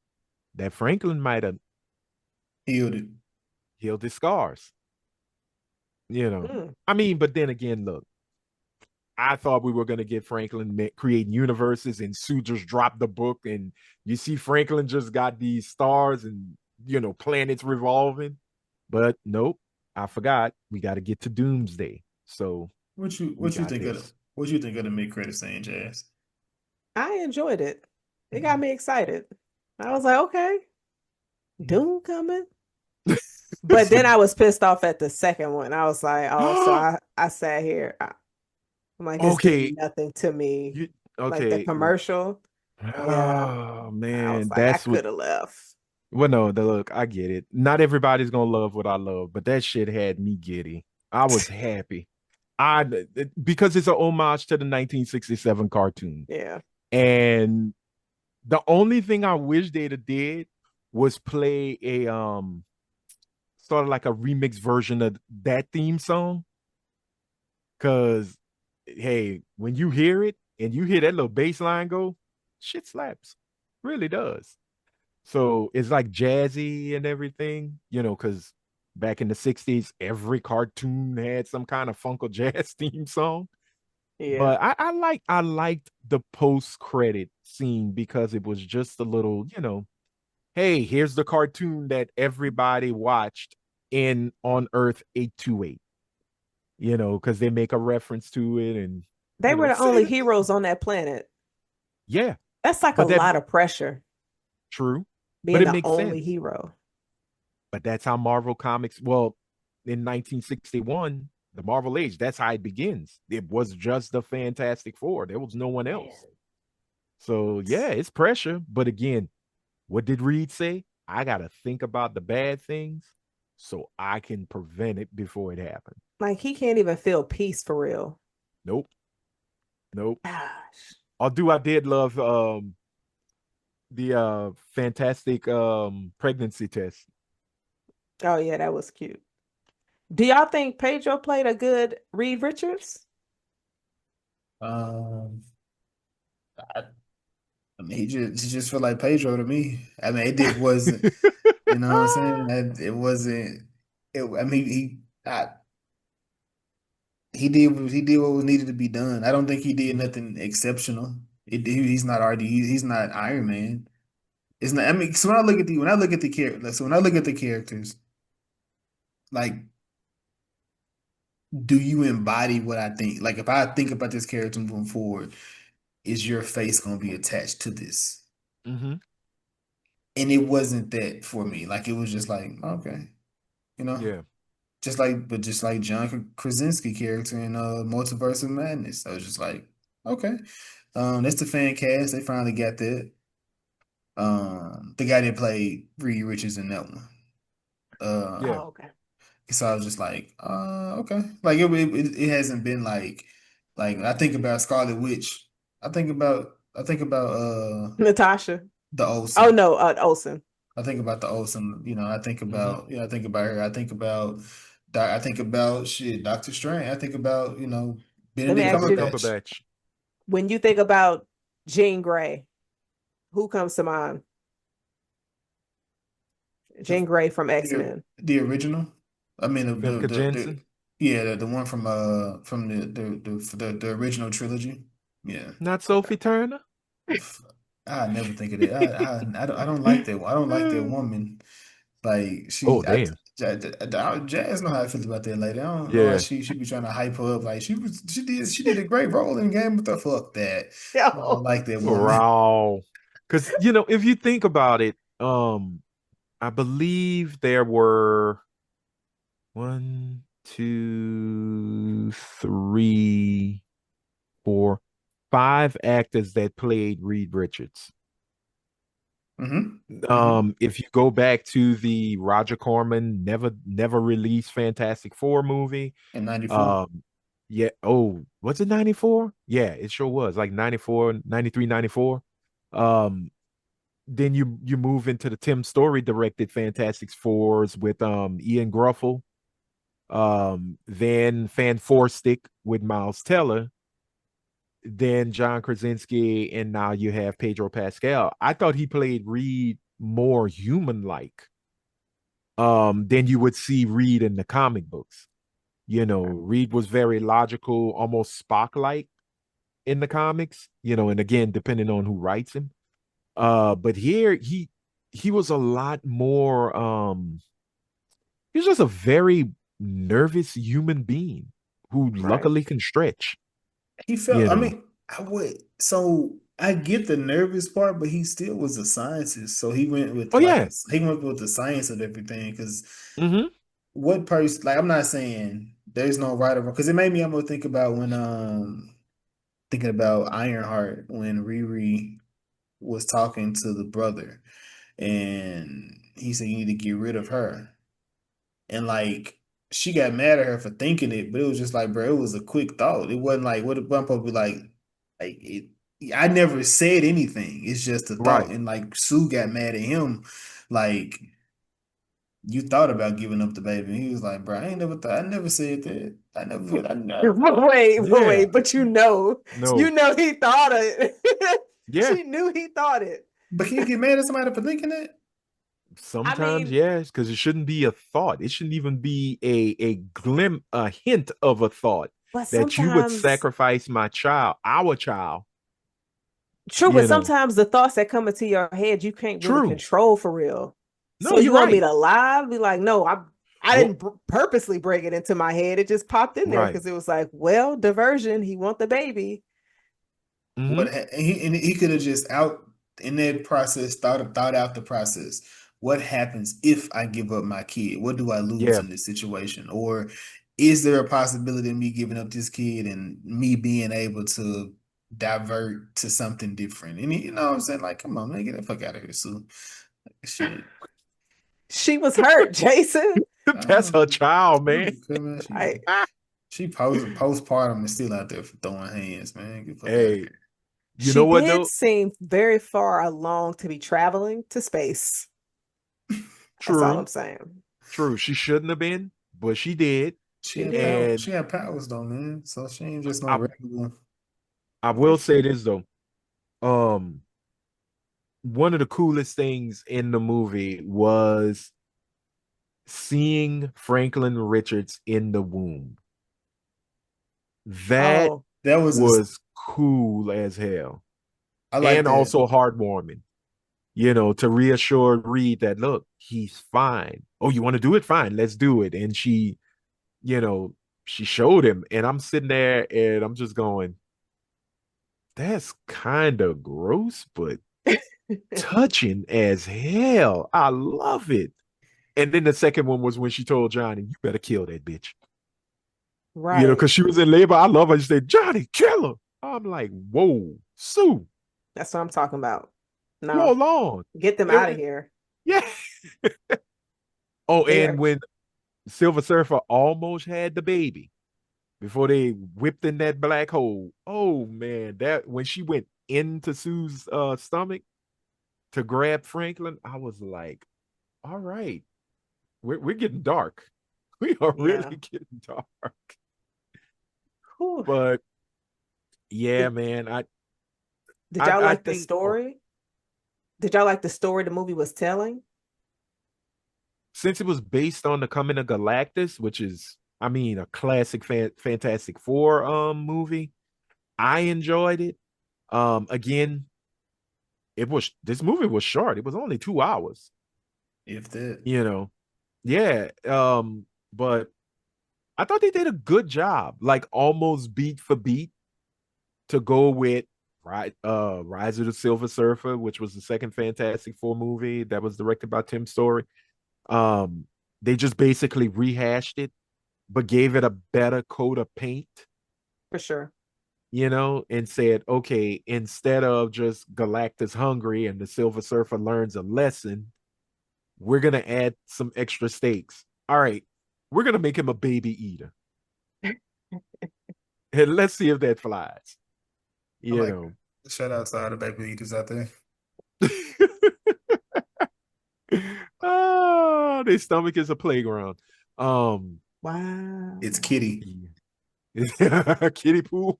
that Franklin might have Healed it. healed his scars. You know, Mm. I mean, but then again, look, I thought we were going to get Franklin creating universes and Sue just dropped the book and you see Franklin just got these stars and, planets revolving. But nope, I forgot. We got to get to Doomsday. So we got this. What you think of the mid credit scene, Jazz? I enjoyed it. It got me excited. I was like, okay, Doom coming. But then I was pissed off at the second one. I was like, oh, so I sat here. I'm like, this did Okay. nothing to me. You Like the okay. commercial. Yeah. Oh I was man, like, I that's what could have left. well no, look, I get it. Not everybody's gonna love what I love, but that shit had me giddy. I was happy. Because it's a homage to the 1967 cartoon. Yeah. And the only thing I wish they'd have did was play a sort of like a remix version of that theme song. Cause hey, when you hear it, and you hear that little bass line go, shit slaps. Really does. So it's like jazzy and everything, because back in the 60s, every cartoon had some kind of funk or jazz theme song. Yeah. But I liked the post credit scene because it was just a little, hey, here's the cartoon that everybody watched in on Earth 828, because they make a reference to it and They were the only say, heroes on that planet. yeah, That's like a but that lot of pressure true, but being it the makes only sense. hero. But that's how Marvel Comics, well, in 1961, the Marvel Age, that's how it begins. It was just the Fantastic Four. There was no one else. So yeah, it's pressure. But again, what did Reed say? I gotta think about the bad things so I can prevent it before it happens. Like he can't even feel peace for real. Nope. Nope. Gosh. Although I did love the fantastic pregnancy test. Oh yeah, that was cute. Do y'all think Pedro played a good Reed Richards? Um, I, I mean, he just felt like Pedro to me. I mean, it did wasn't, you know what I'm saying? It wasn't. I mean, he did what was needed to be done. I don't think he did Mhm. nothing exceptional. He's not RD. He's not Iron Man. It's not. I mean, so when I look at the character, so when I look at the characters, like, do you embody what I think? Like, if I think about this character moving forward, is your face going to be attached to this? Mhm. And it wasn't that for me. Like, it was just like, okay, you know, Yeah. just like John Krasinski character in Multiverse of Madness. I was just like, okay, that's the fan cast. They finally got that. The guy that played Reed Richards in that one. Yeah. Oh, okay. So I was just like, okay. Like it hasn't been like I think about Scarlet Witch. I think about Natasha. the Oh Olsen. no, Olsen. I think about the Olsen. Mhm. I think about her. I think about shit, Doctor Strange. I think about Let me Benedict ask Benedict you this. Cumberbatch. Cumberbatch. When you think about Jean Grey, who comes to mind? The Jean Grey from the X-Men. the original. I mean Femke the Jensen. yeah the one from the original trilogy. Yeah. Not Okay. Sophie Turner. I never think of it. I don't like that. I don't like that woman. Like Oh damn. Jazz know how I feel about that lady. I don't know why Yeah. she be trying to hype her up. Like she did a great role in Game of the fuck that. I don't Yo. like that woman. Wow. Because if you think about it, I believe there were one, two, three, four, five actors that played Reed Richards. Hmm. Hmm. If you go back to the Roger Corman never released Fantastic Four movie, In 94. um, yeah, oh, was it 94? Yeah, it sure was like 94, 93, 94. Um, then you move into the Tim Story directed Fantastic Fours with Ian Gruffle, then Fan Four Stick with Miles Teller, then John Krasinski, and now you have Pedro Pascal. I thought he played Reed more human like than you would see Reed in the comic books. Reed was very logical, almost Spock like in the comics, and again, depending on who writes him. But here he was a lot more he was just a very nervous human being who Right. luckily can stretch, He felt. you I know. mean, I would. So I get the nervous part, but he still was a scientist. So he went with Oh yeah. he went with the science of everything. Because Mm-hmm. what person? Like I'm not saying there's no right or wrong. Because it made me almost think about when thinking about Ironheart when Riri was talking to the brother and he said you need to get rid of her. And like she got mad at her for thinking it, but it was just like, bro, it was a quick thought. It wasn't like what I'm supposed to be like it. I never said anything. It's just a thought. Right. And like Sue got mad at him, like you thought about giving up the baby. And he was like, bro, I never said that. But Yeah. wait, but you No. know he thought it. Yeah. She knew he thought it. But can you get mad at somebody for thinking that? I Sometimes, mean, yes, because it shouldn't be a thought. It shouldn't even be a hint of a thought but that you would sometimes sacrifice my child, our child, true, but you know. sometimes the thoughts that come into your head you can't really True. control for real. No, So you're you want me right. to lie? Be like, no, I Well, didn't purposely bring it into my head. It just popped in there right. because it was like, well, diversion. He want the baby. Hmm. And he could have just out in that process thought out the process. What happens if I give up my kid? What do I lose Yeah. in this situation? Or is there a possibility of me giving up this kid and me being able to divert to something different? And you know what I'm saying? Like, come on, man, get the fuck out of here, Sue. Shit. She was hurt, Jason. I don't That's know. her child, man. Man, I she postpartum and still out there throwing hands, man. Get the fuck out of Hey, here. you know She what did though? seem very far along to be traveling to space. That's all I'm True, saying. true. She shouldn't have been, but she did. She She had did. power. And She had powers though, man. So she ain't just no I, regular. I will say this though. Um, one of the coolest things in the movie was seeing Franklin Richards in the womb. That Oh, That was a. was cool as hell. I like And that. also heartwarming, to reassure Reed that, look, he's fine. Oh, you want to do it? Fine, let's do it. And you know, she showed him, and I'm sitting there and I'm just going, that's kind of gross, but touching as hell. I love it. And then the second one was when she told Johnny, you better kill that bitch. right. Because she was in labor. I love her. She said, Johnny, kill her. I'm like, whoa, Sue, That's what I'm talking about. No, hold on. get them It out of was, here. yeah. Oh, and There. when Silver Surfer almost had the baby before they whipped in that black hole. Oh man, that when she went into Sue's stomach to grab Franklin, I was like, all right, we're getting dark. We are really Yeah. getting dark. Whew. But yeah, Did, man, did y'all I like the think oh, story? Did y'all like the story the movie was telling? since it was based on the coming of Galactus, which is I mean a classic Fantastic Four movie, I enjoyed it. Again, this movie was short. It was only 2 hours, If that. you know. Yeah. But I thought they did a good job, like almost beat for beat to go with Rise of the Silver Surfer, which was the second Fantastic Four movie that was directed by Tim Story. Um, they just basically rehashed it, but gave it a better coat of paint, For sure. and said, okay, instead of just Galactus hungry and the Silver Surfer learns a lesson, we're gonna add some extra stakes. All right, we're gonna make him a baby eater. And let's see if that flies. I You like know. it. Shout out to all the baby eaters out there. Their stomach is a playground. Um, It's Wow. Kitty. Kiddie pool.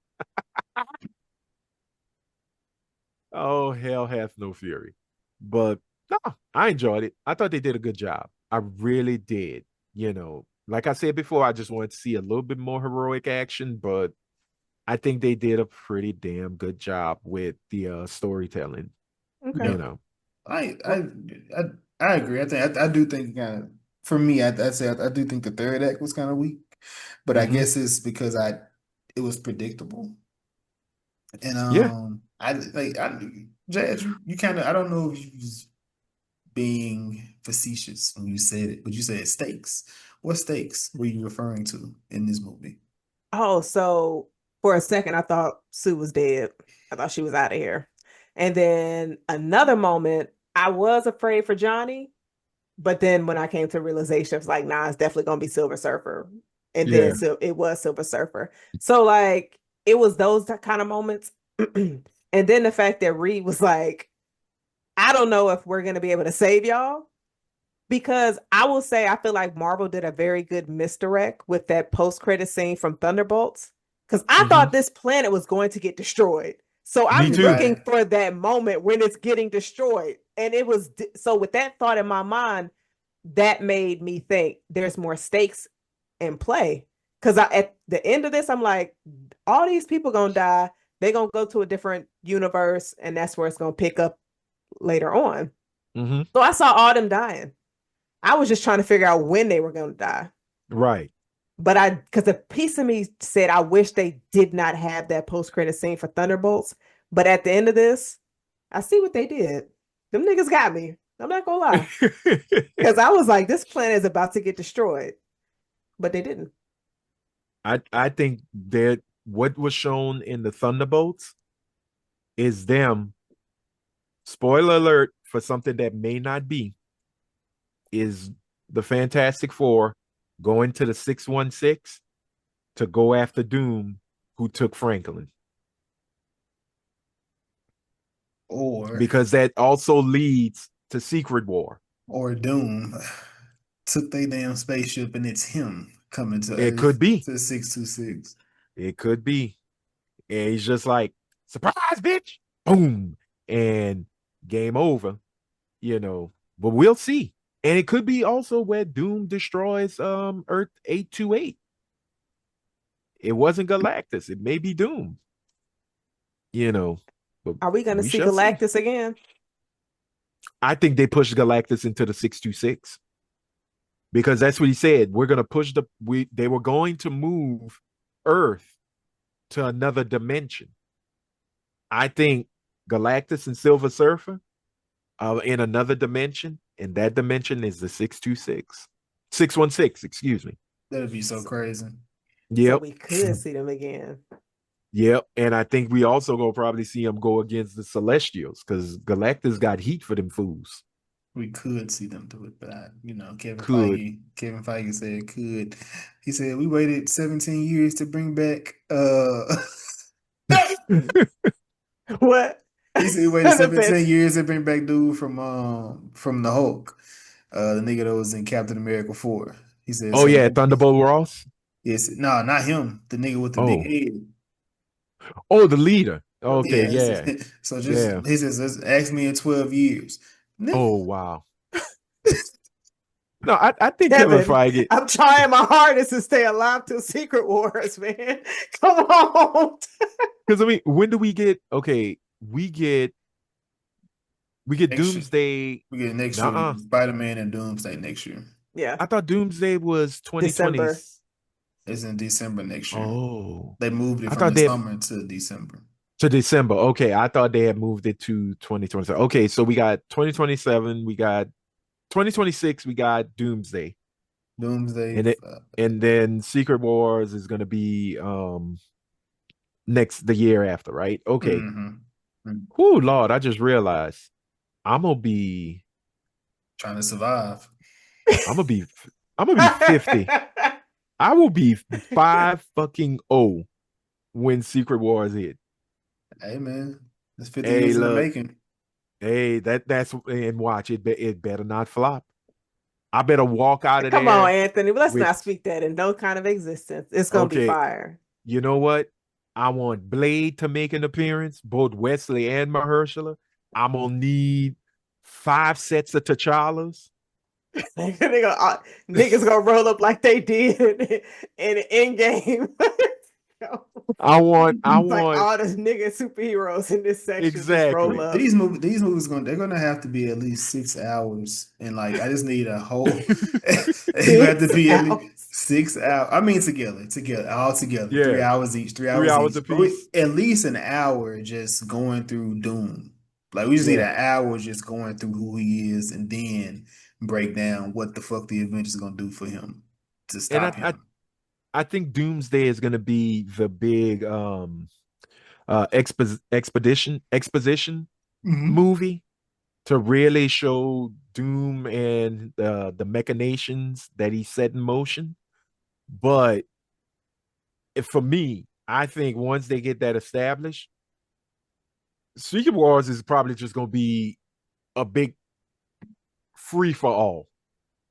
Oh, hell hath no fury. But no, I enjoyed it. I thought they did a good job. I really did. Like I said before, I just wanted to see a little bit more heroic action, but I think they did a pretty damn good job with the storytelling. Okay. Yeah, You know, I I Well, I, I agree. I do think kind of for me, I'd say I do think the third act was kind of weak, but I hmm guess it's because it was predictable. And yeah. I like Jazz, you kind of I don't know if you was being facetious when you said it, but you said stakes. What stakes were you referring to in this movie? oh, so for a second I thought Sue was dead. I thought she was out of here. And then another moment, I was afraid for Johnny, but then when I came to realization, I was like, nah, it's definitely gonna be Silver Surfer. And then Yeah. so it was Silver Surfer. So like it was those kind of moments. And then the fact that Reed was like, I don't know if we're gonna be able to save y'all. because I will say I feel like Marvel did a very good misdirect with that post-credit scene from Thunderbolts. Because I Mhm. thought this planet was going to get destroyed. So Me I'm too. looking Right. for that moment when it's getting destroyed. And it was so with that thought in my mind, that made me think there's more stakes in play. Because at the end of this, I'm like, all these people gonna die. They're gonna go to a different universe, and that's where it's gonna pick up later on. Mhm. So I saw all them dying. I was just trying to figure out when they were gonna die. Right. But because a piece of me said I wish they did not have that post credit scene for Thunderbolts. But at the end of this, I see what they did. Them niggas got me. I'm not gonna lie. Because I was like, this planet is about to get destroyed. But they didn't. I think that what was shown in the Thunderbolts is them, spoiler alert for something that may not be, is the Fantastic Four going to the 616 to go after Doom, who took Franklin. Or Because that also leads to Secret War. Doom took their damn spaceship and it's him coming to It Earth could be. to 626. It could be. And he's just like, surprise, bitch. Boom. And game over, you know. But we'll see. And it could be also where Doom destroys Earth 828. It wasn't Galactus. It may be Doom, you know. But Are we gonna we see shall see. Galactus again? I think they pushed Galactus into the 626 because that's what he said. We're gonna push they were going to move Earth to another dimension. I think Galactus and Silver Surfer are in another dimension, and that dimension is the 626. 616, excuse me. That'd be so So, crazy. so Yep. we could see them again. Yep. And I think we also gonna probably see him go against the Celestials because Galactus got heat for them fools. We could see them do it, but Could. Kevin Feige said could. He said we waited 17 years to bring back What? he said we waited The 17 best. years to bring back dude from the Hulk. The nigga that was in Captain America 4. He said Oh so yeah, Thunderbolt Ross. yes, no, not him. The nigga with the big Oh. head. Oh, the leader. Okay, Yeah, yeah. so just Yeah. he says ask me in 12 years. Nigga, Oh wow. No, I think Kevin Kevin, Feige, I'm trying my hardest to stay alive till Secret Wars, man. Come on. because I mean, when do we get we get next year. Doomsday? We get next year. We Nuh-uh. get Spider-Man and Doomsday next year. Yeah, I thought Doomsday was 2020. December. It's in December next year. Oh, They moved it I from thought the they summer to December. to December. Okay, I thought they had moved it to 2027. Okay, so we got 2027, we got 2026, we got Doomsday, Doomsday. and it and then Secret Wars is going to be next the year after, right? Okay. Mm-hmm. Whoo, Lord, I just realized I'm gonna be Trying to survive. I'm gonna be I'm gonna be 50. I will be 5 fucking 0 when Secret Wars hit. Hey man, it's 50 Hey, years in the look, making. hey, that's and watch it. It better not flop. I better walk out of Come on, there Anthony. Let's with not speak that in no kind of existence. It's gonna be okay. fire. You know what? I want Blade to make an appearance, both Wesley and Mahershala. I'm gonna need 5 sets of T'Challas. Niggas gonna roll up like they did in Endgame. I Like want all the nigga superheroes in this section just roll exactly. up. These movies they're gonna have to be at least 6 hours, and like I just need a whole. They gonna have to 6 be at least hours. 6 hours. I mean, together, all together, three Yeah, hours each, three three hours hours each. But we, apiece. at least an hour just going through Doom. Like we just need Yeah, an hour just going through who he is, and then break down what the fuck the Avengers are gonna do for him to and stop him. I think Doomsday is gonna be the big exposition Hmm. movie to really show Doom and the machinations that he set in motion. But for me, I think once they get that established, Secret Wars is probably just gonna be a big free for all.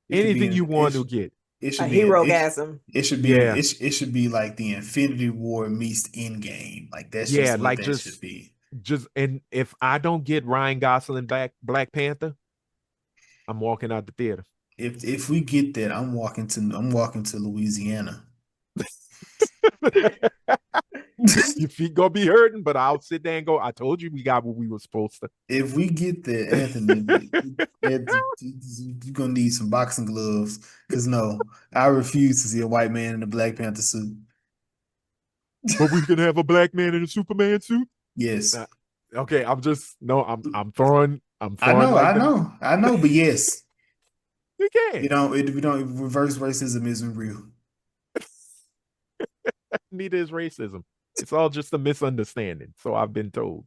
It could be Anything you in, want to get. it A should be in, hero gasm. it should be in, Yeah. it should be like the Infinity War meets Endgame. Like that's Yeah, just what like that should be. just and if I don't get Ryan Gosling back Black Panther, I'm walking out the theater. If we get that, I'm walking to Louisiana. Your feet gonna be hurting, but I'll sit there and go, I told you we got what we were supposed If we get that, Anthony, you're gonna need some boxing gloves. Cause no, I refuse to see a white man in a Black Panther suit. but we can have a black man in a Superman suit. Yes. Nah, okay, I'm just no, I'm I throwing know, like I the know, I know, but yes. you can. We don't reverse racism isn't real. Neither is racism. It's all just a misunderstanding. So I've been told.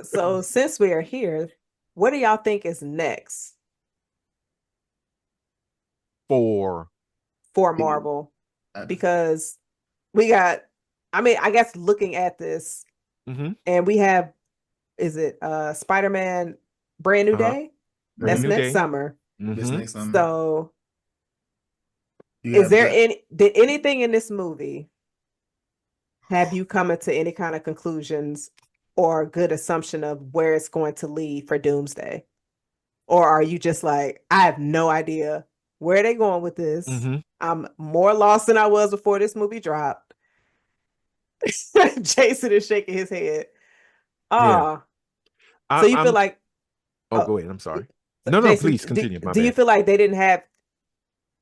So since we are here, what do y'all think is next For for Yeah. Marvel? Because we got, I mean, I guess looking at this, Mhm. and we have, is it Spider-Man Brand New Uh-huh. Day? Brand That's New next Day. summer. This Mhm. next summer. So You is got there Black. did anything in this movie have you come into any kind of conclusions or a good assumption of where it's going to lead for Doomsday? Or are you just like, I have no idea where they're going with this? Mhm. I'm more lost than I was before this movie dropped. Jason is shaking his head. Yeah. Ah, so I, you feel I'm like, oh oh, go ahead. I'm sorry. No, Jason, please continue. My do you bad. feel like they didn't have,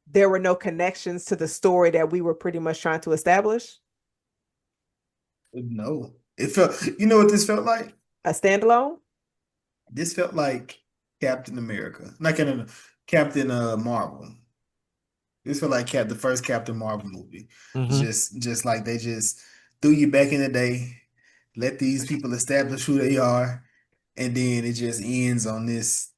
there were no connections to the story that we were pretty much trying to establish? No. It felt, you know what this felt like? A standalone? This felt like Captain America. Like in a Captain Marvel. This felt like the first Captain Marvel movie. Mhm. Just like they just threw you back in the day, let these people establish who they are, and then it just ends on this.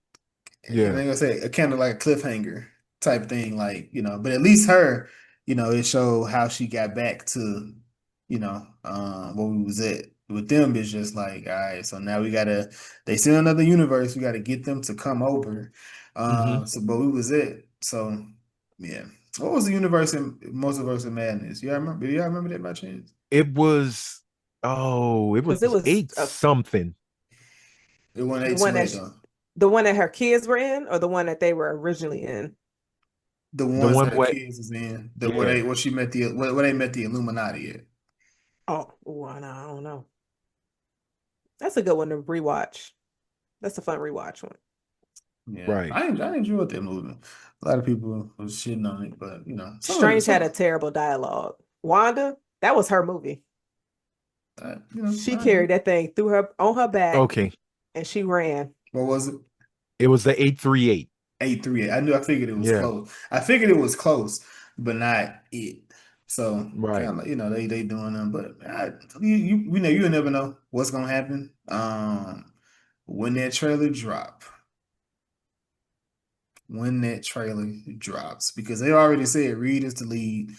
And Yeah. I'm gonna say a kind of like a cliffhanger type thing, like, but at least her, it showed how she got back to, where we was at. With them, it's just like, all right, so now they still another universe. We gotta get them to come over. Mhm. So but we was it. So yeah. What was the universe in Multiverse of Madness? You remember? Do y'all remember that by chance? It was it Because it was was eight something. It wasn't the eight two one eight though. the one that her kids were in, or the one that they were originally in. The The ones one that her where kids is in, yeah. where she met where they met the Illuminati at. Oh, I don't know. That's a good one to rewatch. That's a fun rewatch one. Yeah, Right. I enjoyed that movie. A lot of people was shitting on it, but some of it, Strange had a terrible dialogue. Wanda, that was her movie. She I carried that thing through her on her back, Okay. and she ran. what was it? It was the 838. 838. I figured it was Yeah. close. I figured it was close, but not it. So kind Right. of like they doing them, but you never know what's gonna happen. When that trailer drop, when that trailer drops, because they already said Reed is the lead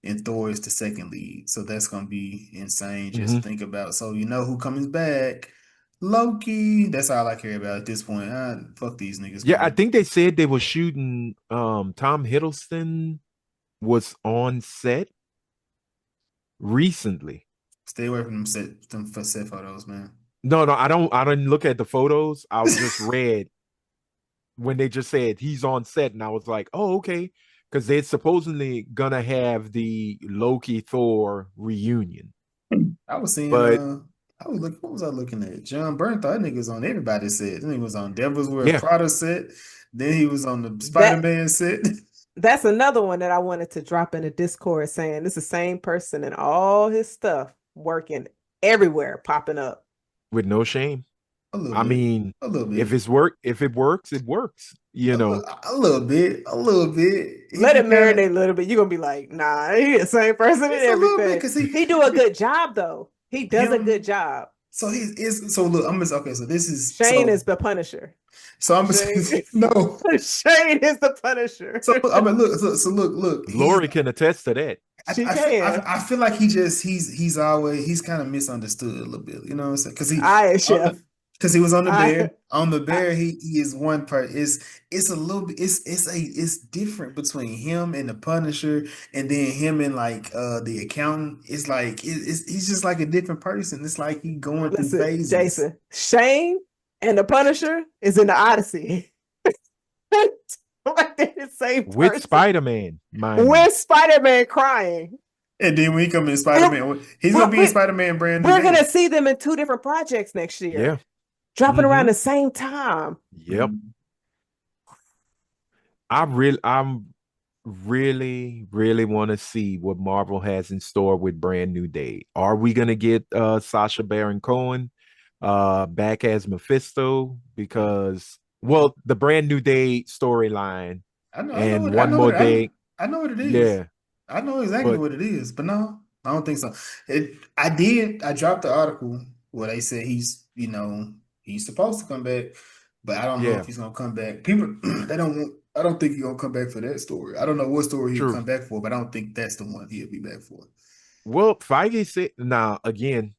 and Thor is the second lead. So that's gonna be insane just to Mhm. think about. So you know who comes back? Loki. That's all I care about at this point. Fuck these niggas, Yeah, I man. think they said they were shooting Tom Hiddleston was on set recently. Stay away from them set photos, man. No, I didn't look at the photos. I just read when they just said he's on set, and I was like, oh, okay. Because they're supposedly gonna have the Loki Thor reunion. I was seeing But I was looking what was I looking at? John Bernthal, that nigga was on everybody's set. Then he was on Devils Wear yeah, Prada set. Then he was on the That Spider-Man set. that's another one that I wanted to drop in the Discord saying this is the same person and all his stuff working everywhere, popping up. with no shame. A little I bit. mean, A little if bit. if it works, it works. You know. A little bit. A little bit. He Let it just kind of marinate a little bit. You're gonna be like, nah, he the same person and it's a little bit everything. because He do a good job though. He does a good him job. so he is so look, I'm just okay, so this is Shane is the Punisher. I'm Shane, no. Shane is the Punisher. So I mean look, Lori can attest to that. She can. I feel like he's kind of misunderstood a little bit, you know what I'm saying? Because he I am on the chef. Because he was on the I, bear. On the I bear, he is one part. It's a little bit. It's different between him and the Punisher, and then him and like the accountant. It's like he's just like a different person. It's like he going through listen, phases. Jason, Shane and the Punisher is in the Odyssey. Like they're the same with person. Spider-Man, mind you. With Spider-Man crying. And then when he come in And Spider-Man, he's gonna we're, be in we, Spider-Man Brand New we're Day. gonna see them in two different projects next year, Yeah. dropping around Mm-hmm. the same time. Yep. I'm really want to see what Marvel has in store with Brand New Day. Are we gonna get Sacha Baron Cohen back as Mephisto? Because well, the Brand New Day storyline and one more day. I know what it is. Yeah, I know exactly but what it is, but no, I don't think so. I dropped the article where they said he's supposed to come back, but I don't know if yeah, he's gonna come back. People, I don't think he's gonna come back for that story. I don't know what story he'll true. come back for, but I don't think that's the one he'll be back for. Well, Feige said now again,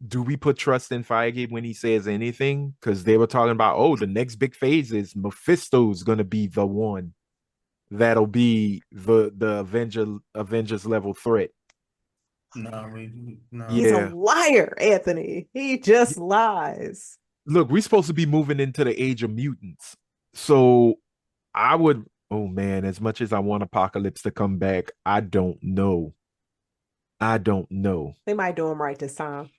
do we put trust in Feige when he says anything? Because they were talking about, oh, the next big phase is Mephisto's gonna be the one that'll be the Avengers level threat. No, He's a no. Yeah. liar, Anthony. He just lies. Look, we're supposed to be moving into the age of mutants. So I would, oh man, as much as I want Apocalypse to come back, I don't know. I don't know. They might do him right this time.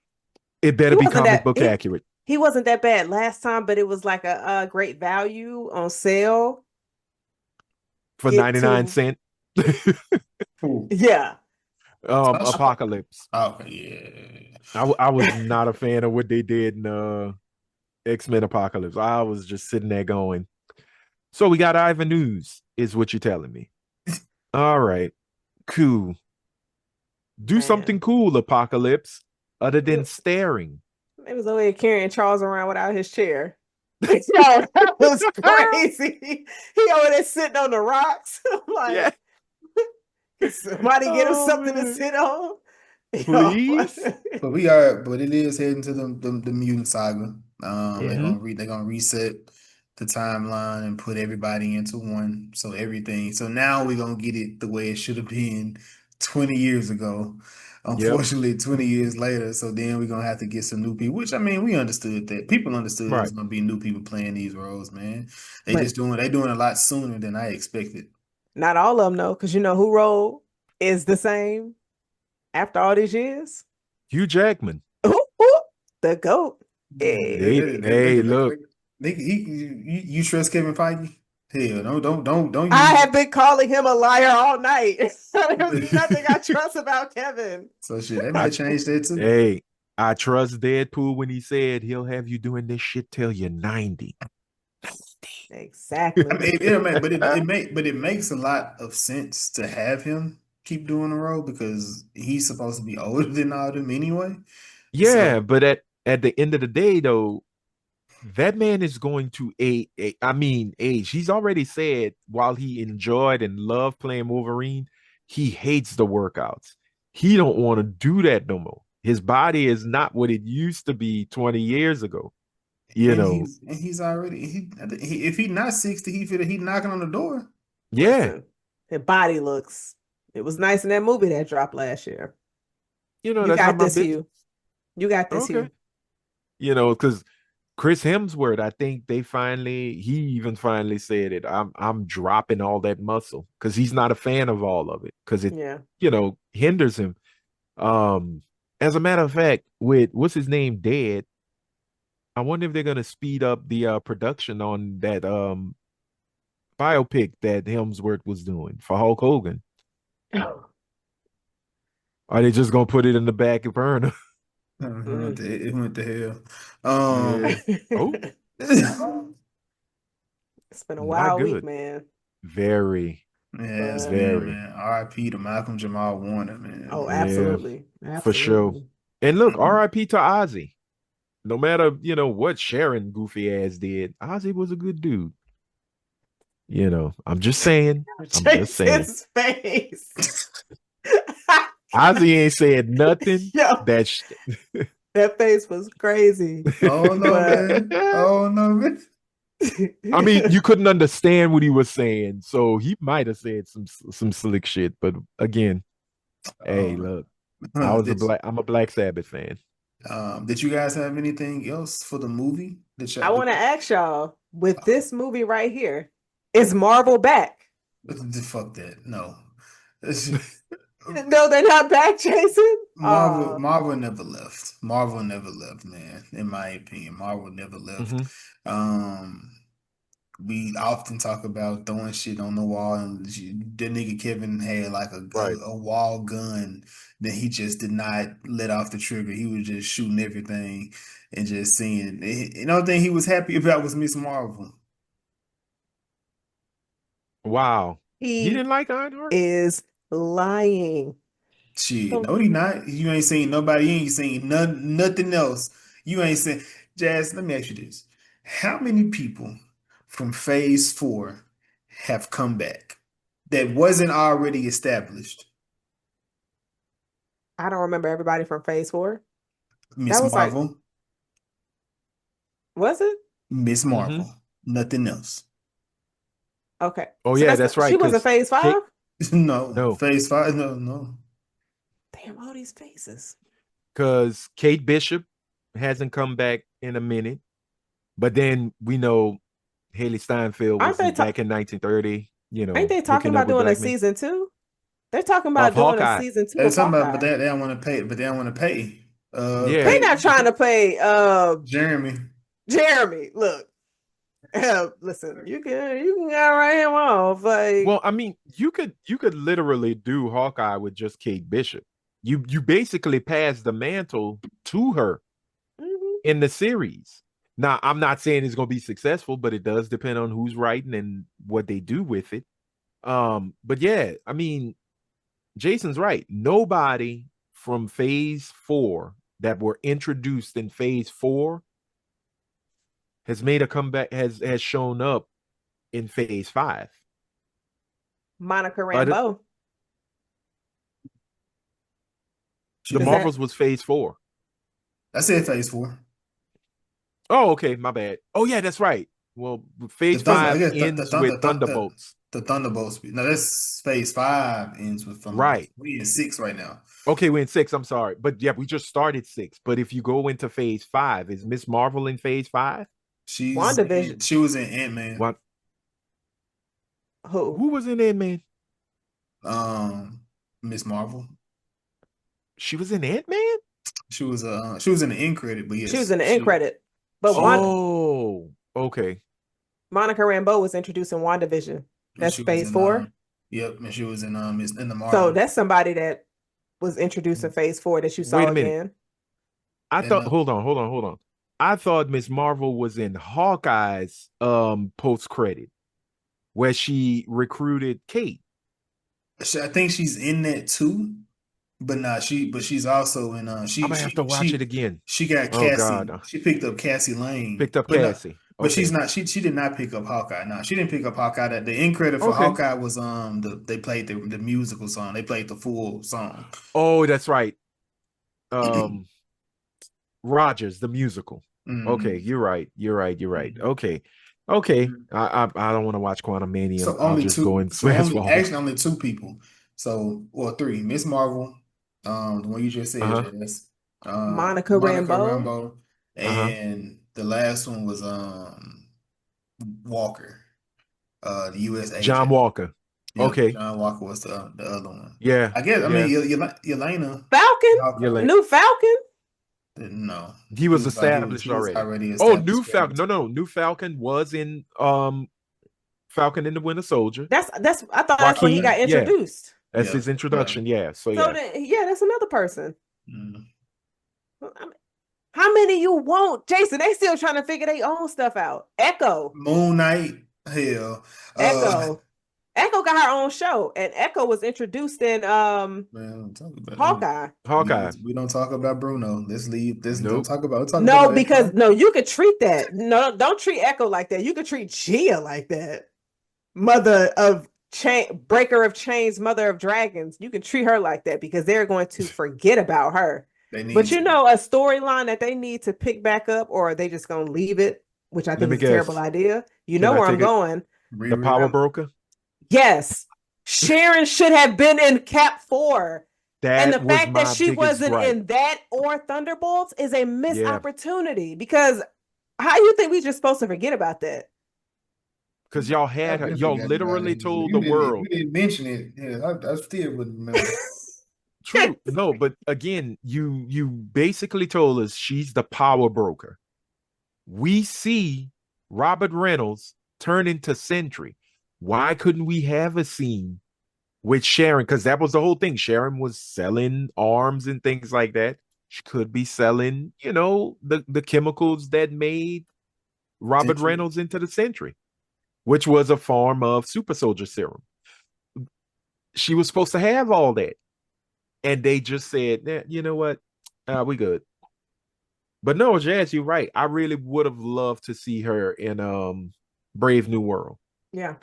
It better He be wasn't comic that book accurate he wasn't that bad last time, but it was like a great value on sale. for Get 99 to cent. Who? yeah. Sasha? Apocalypse. Okay, yeah. I was not a fan of what they did in X-Men Apocalypse. I was just sitting there going, so we got Ivan News, is what you're telling me. All right, cool. Do something Man. cool, Apocalypse, other He, than staring. he was over here carrying Charles around without his chair. Yo, that was crazy. He over there sitting on the rocks. I'm Yeah. like, can somebody get him Oh something to man. sit on? Yo. Please. But it is heading to the mutant saga. Yeah. They're gonna reset the timeline and put everybody into one. So now we're gonna get it the way it should have been 20 years ago. Yep. Unfortunately, 20 years later. So then we're gonna have to get some new people. Which I mean, we understood that. People understood it was Right. gonna be new people playing these roles, man. But They doing a lot sooner than I expected. not all of them, though, because you know who role is the same after all these years? Hugh Jackman. Ooh, ooh, the GOAT. Hey, Hey. hey, look. You trust Kevin Feige? Hell, don't I use. have been calling him a liar all night. There's nothing I trust about Kevin. So shit, they I might change that too. hey, I trust Deadpool when he said he'll have you doing this shit till you're 90. I Exactly. mean, but it makes a lot of sense to have him keep doing the role because he's supposed to be older than all them anyway. Yeah, So but at the end of the day, though, that man is going to I mean, age. He's already said while he enjoyed and loved playing Wolverine, he hates the workouts. He don't want to do that no more. His body is not what it used to be 20 years ago. You know, he's already if he's not 60, he knocking on the door. yeah. Listen, his body looks. It was nice in that movie that dropped last year. You know, You that's not got my this, business. Hugh. You got this, Okay. Hugh. You know, because Chris Hemsworth, I think he even finally said it. I'm dropping all that muscle because he's not a fan of all of it because it, Yeah. hinders him. Um, as a matter of fact, with what's his name dead, I wonder if they're gonna speed up the production on that biopic that Hemsworth was doing for Hulk Hogan. Are they just gonna put it in the back burner? Mm. It went to hell. Yeah. Oh, It's been a not wild week, good. man. Very, Yeah, it's But been, very. man. R.I.P. to Malcolm Jamal Warner, man. oh, Yeah, absolutely. for sure. Absolutely. And look, R.I.P. to Ozzy. No matter, what Sharon goofy ass did, Ozzy was a good dude. I'm just saying. I'm just saying. Jason's face. Ozzy ain't said nothing Yo, that That face was crazy. Oh no, But man. Oh no, man. I mean, you couldn't understand what he was saying, so he might have said some slick shit. But again, hey, Um, look, did I'm a Black Sabbath fan. did you guys have anything else for the movie? Did I y'all, want to ask y'all, with this movie right here, is Marvel back? fuck that. No. No, they're not back, Jason. Marvel never left. Marvel never left, man. In my opinion, Marvel never left. Mhm. Um, we often talk about throwing shit on the wall, and the nigga Kevin had like Right. a wall gun that he just did not let off the trigger. He was just shooting everything and just seeing. The only thing he was happy about was Miss Marvel. Wow. You He didn't like Ironheart? is lying. Shit, The no, he not. You ain't seen nobody. You ain't seen nothing else. You ain't seen. Jazz, let me ask you this: how many people from Phase 4 have come back that wasn't already established? I don't remember everybody from Phase 4. Miss That was like, Marvel, was it? Miss Mhm. Marvel, nothing else. Okay. Oh So yeah, that's that's she right. was in Because Phase 5? No, no, Phase 5, no, no. Damn, all these faces. because Kate Bishop hasn't come back in a minute. But then we know Haley Steinfeld Aren't was they back in 1930. ain't they talking Hooking up about with doing a black men season 2? They're talking of about doing a Hawkeye. season 2 They're of talking about, but Hawkeye. they don't want to pay. But they don't want to pay. Yeah. They Pay not trying to pay Jeremy. Jeremy. Look, listen, you can write him off. Like, Well, I mean, you could literally do Hawkeye with just Kate Bishop. You basically pass the mantle to her mhm. in the series. Now, I'm not saying it's going to be successful, but it does depend on who's writing and what they do with it. But yeah, I mean, Jason's right. Nobody from Phase 4 that were introduced in Phase 4 has made a comeback, has shown up in Phase 5. Monica Other Rambeau. She the Is did. that Marvels was Phase 4. I said Phase 4. Oh, okay, my bad. Oh yeah, that's right. Well, The Phase Thunder, I 5 guess ends with Thunderbolts. the Thunderbolts. No, that's Phase 5 ends with Thunderbolts. Right. We in 6 right now. Okay, we're in 6. I'm sorry. But yeah, we just started 6. But if you go into Phase 5, is Miss Marvel in Phase 5? WandaVision? She was in Ant-Man. What? Who? Who was in Ant-Man? Um, Miss Marvel. She was in Ant-Man? She was in the end credit, but She was yes, in the end credit. But she Oh, okay. Monica Rambeau was introduced in WandaVision. That's she was Phase in 4. yep, and she was in the So Marvel that's somebody that was introduced in Phase 4 that you Wait saw a minute. again. I and thought hold on. I thought Miss Marvel was in Hawkeye's post credit where she recruited Kate. I think she's in that too. But nah, she's also in I'm gonna have to watch it again. she got Oh Cassie. God. She picked up Cassie Lane. Picked up But no, Cassie. but she's Okay. not she did not pick up Hawkeye. No, she didn't pick up Hawkeye. That the end credit for Okay. Hawkeye was they played the musical song. They played the full song. Oh, that's right. Um Rogers, the musical. Okay, Mhm. you're right. You're right. You're right. Mhm. Okay. Okay. Mhm. I don't want to watch Quantum Manium. I'll just go and So fast only forward. actually only two people. So or three. Miss Marvel, the one you just said, Uh-huh. Janice, Monica Monica Rambeau. Rambeau, Uh-huh. and the last one was Walker, the U.S. John agent. Walker. Yep, Okay. John Walker was the other one. Yeah. I guess I mean Yeah. Yelena Falcon? You're Hawkeye. late. New Falcon? No, He was established he was already. already Oh, established New Falcon. character. No. New Falcon was in Falcon and the Winter Soldier. That's I thought that's where he Okay, Joaquin, got yeah. introduced. That's yeah, his yeah. introduction. Yeah. So So yeah. then yeah, that's another person. Mm. I mean, how many you want? Jason, they still trying to figure their own stuff out. Echo. Moon Knight, hell, Echo. Echo got her own show. And Echo was introduced in man, talk about Hawkeye. Hawkeye. we don't talk about Bruno. Let's leave. This don't Nope. talk about. We're talking No, about because Echo. no, you could treat that. No, don't treat Echo like that. You could treat Gia like that. Mother of chain breaker of chains, mother of dragons. You can treat her like that because they're going to forget about her. They But need you to know, a storyline that they need to pick back up, or are they just gonna leave it, which I Let think me is a terrible guess. idea. You Can know I where I'm take it? going. The power Riri. Um, broker? yes, Sharon should have been in Cap 4. And the That was fact that my she biggest wasn't gripe. in that or Thunderbolts is a missed Yeah. opportunity because how you think we just supposed to forget about that? Because y'all I've had her, been y'all forgetting about literally it. told You the didn't. You world. didn't mention it. Yeah, I still wouldn't remember. True. No, but again, you basically told us she's the power broker. We see Robert Reynolds turn into Sentry. Why couldn't we have a scene with Sharon? Because that was the whole thing. Sharon was selling arms and things like that. She could be selling, the chemicals that made Robert Century. Reynolds into the Sentry, which was a form of super soldier serum. She was supposed to have all that. And they just said, you know what? We good. But no, Jazz, you're right. I really would have loved to see her in Brave New World. Yeah,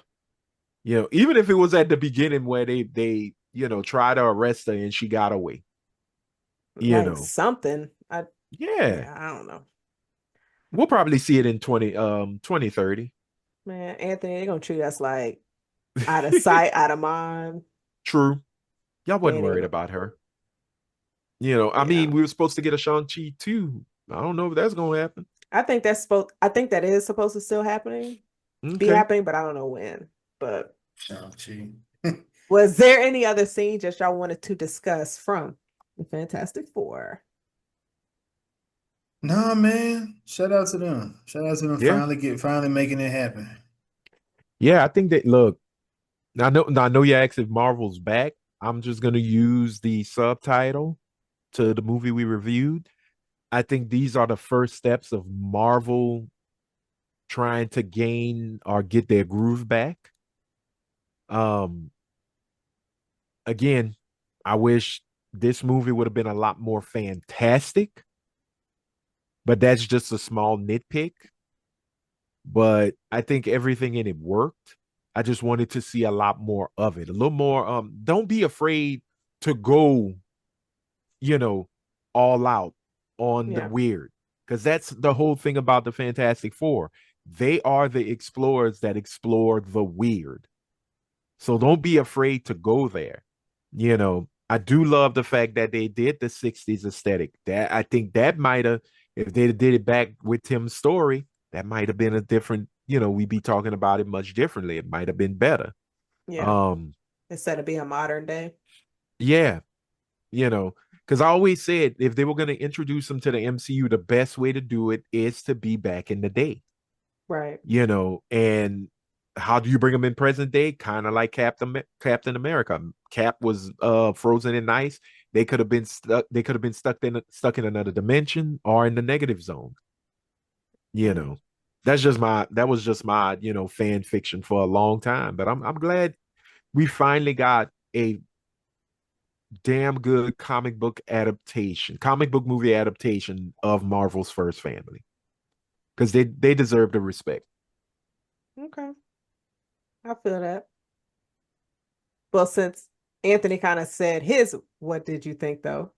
Even if it was at the beginning where they tried to arrest her and she got away. You like know. something. Yeah. Yeah, I don't know. We'll probably see it in 2030. Man, Anthony, they're gonna treat us like out of sight, out of mind. True. Y'all They wasn't ain't even worried gonna, about her. I yeah. mean, we were supposed to get a Shang-Chi too. I don't know if that's gonna happen. I think that is supposed to still be Okay. happening, but I don't know when. But Shang-Chi. was there any other scenes that y'all wanted to discuss from the Fantastic Four? Nah, man. Shout out to them. Shout out to them Yeah. finally making it happen. Yeah, I think that look, I know you asked if Marvel's back. I'm just gonna use the subtitle to the movie we reviewed. I think these are the first steps of Marvel trying to gain or get their groove back. Um, again, I wish this movie would have been a lot more fantastic, but that's just a small nitpick. But I think everything in it worked. I just wanted to see a lot more of it. A little more don't be afraid to go, you know, all out on the Yeah, weird. Because that's the whole thing about the Fantastic Four. They are the explorers that explore the weird. So don't be afraid to go there. I do love the fact that they did the 60s aesthetic. That I think that might have, if they did it back with Tim's story, that might have been a different, we'd be talking about it much differently. It might have been better. yeah. Um, Instead of being modern day. yeah, because I always said if they were going to introduce them to the MCU, the best way to do it is to be back in the day. Right. And how do you bring them in present day? Kind of like Captain America. Cap was frozen in ice. They could have been stuck. They could have been stuck in another dimension or in the negative zone. You Mm. know, that was just my fan fiction for a long time. But I'm glad we finally got a damn good comic book movie adaptation of Marvel's first family because they deserve the respect. Okay. I feel that. Well, since Anthony kind of said his, what did you think though?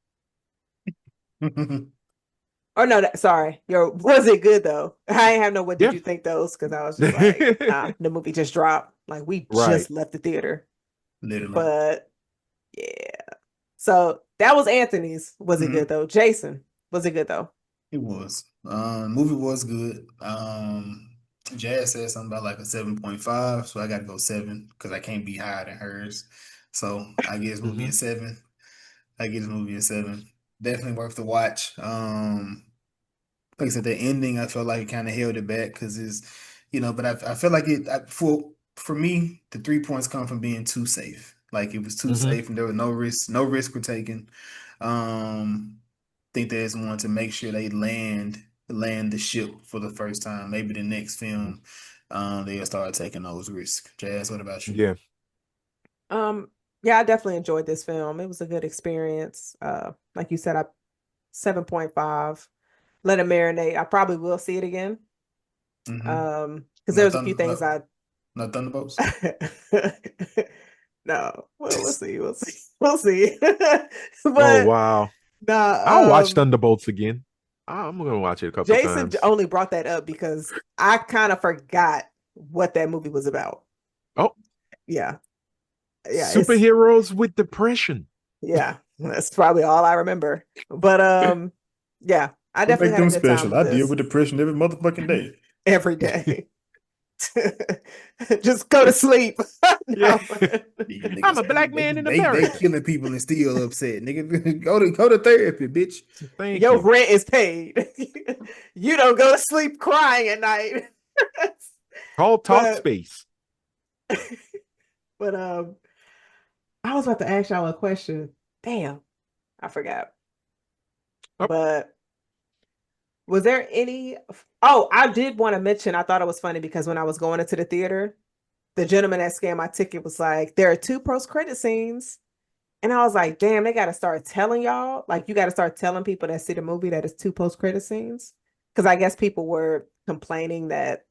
Or no, sorry. Was it good though? I ain't have no what did Yeah. you think those because I was just like, nah, the movie just dropped. Like we Right. just left the theater. Literally. But yeah. So that was Anthony's. Was it good Mhm. though? Jason, was it good though? It was. Movie was good. Jazz said something about like a 7.5, so I gotta go 7 because I can't be higher than hers. So I guess movie Hmm. a 7. I give this movie a 7. Definitely worth the watch. Like I said, the ending I felt like it kind of held it back because but I feel like for me the 3 points come from being too safe. Like it was too Hmm. safe and there was no risk were taken. Think they just wanted to make sure they land the ship for the first time. Maybe the next film, they'll start taking those risks. Jazz, what about you? Yeah. Um, yeah, I definitely enjoyed this film. It was a good experience. Like you said, I 7.5. Let it marinate. I probably will see it again. Mm-hmm. Because there No was a few thunder, things I no Thunderbolts. no, well, we'll see. We'll see. We'll see. Oh But wow. I'll Nah, watch Thunderbolts again. I'm gonna watch it a couple Jason times. only brought that up because I kind of forgot what that movie was about. Oh, Yeah. Yeah, superheroes with depression. yeah, that's probably all I remember. But yeah, I What definitely make had a them good time special? with I deal this with depression every motherfucking day. every day. Just go to sleep. Yeah. No. These I'm niggas, a black man in they America. killing people and still upset. Nigga, go to therapy, bitch. Thank Your you. rent is paid. You don't go to sleep crying at night. Call Talk But Space. but I was about to ask y'all a question. Damn, I forgot. Oh, But was there any? Oh, I did want to mention. I thought it was funny because when I was going into the theater, the gentleman that scanned my ticket was like, "There are two post-credit scenes," and I was like, "Damn, they got to start telling y'all. Like, you got to start telling people that see the movie that it's two post-credit scenes." Because I guess people were complaining that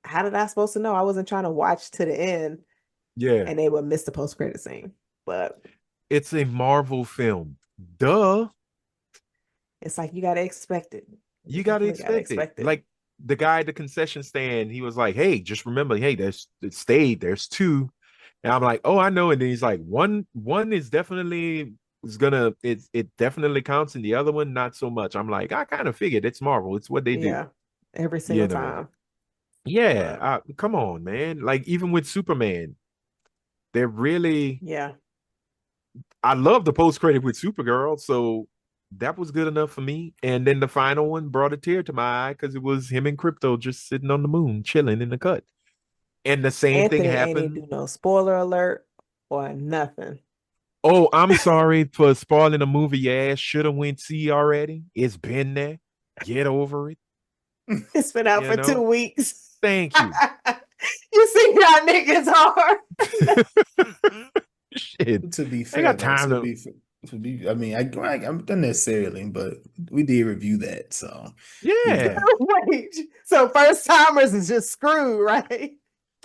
how did I supposed to know? I wasn't trying to watch to the end, yeah. and they would miss the post-credit scene. But It's a Marvel film. Duh. it's like you got to expect it. You You gotta definitely got to expect it. expect it. Like the guy at the concession stand, he was like, "Hey, just remember, hey, there's two." And I'm like, "Oh, I know." And then he's like, "One is definitely it definitely counts, and the other one not so much." I'm like, I kind of figured it's Marvel. It's what they do, Yeah, every you single know. time. Yeah, But come on, man. Like even with Superman, they're really. yeah. I love the post credit with Supergirl, so that was good enough for me. And then the final one brought a tear to my eye because it was him and Crypto just sitting on the moon, chilling in the cut. And the same thing Anthony ain't even happened. do no spoiler alert or nothing. Oh, I'm sorry for spoiling a movie your ass should have went see already. It's been there. Get over it. It's been out You for two know. weeks. Thank you. You see how niggas are. Shit, To be I fair, got though, time to. I mean, I'm not necessarily, but we did review that, so you know. Yeah. Wait, so first timers is just screwed, right?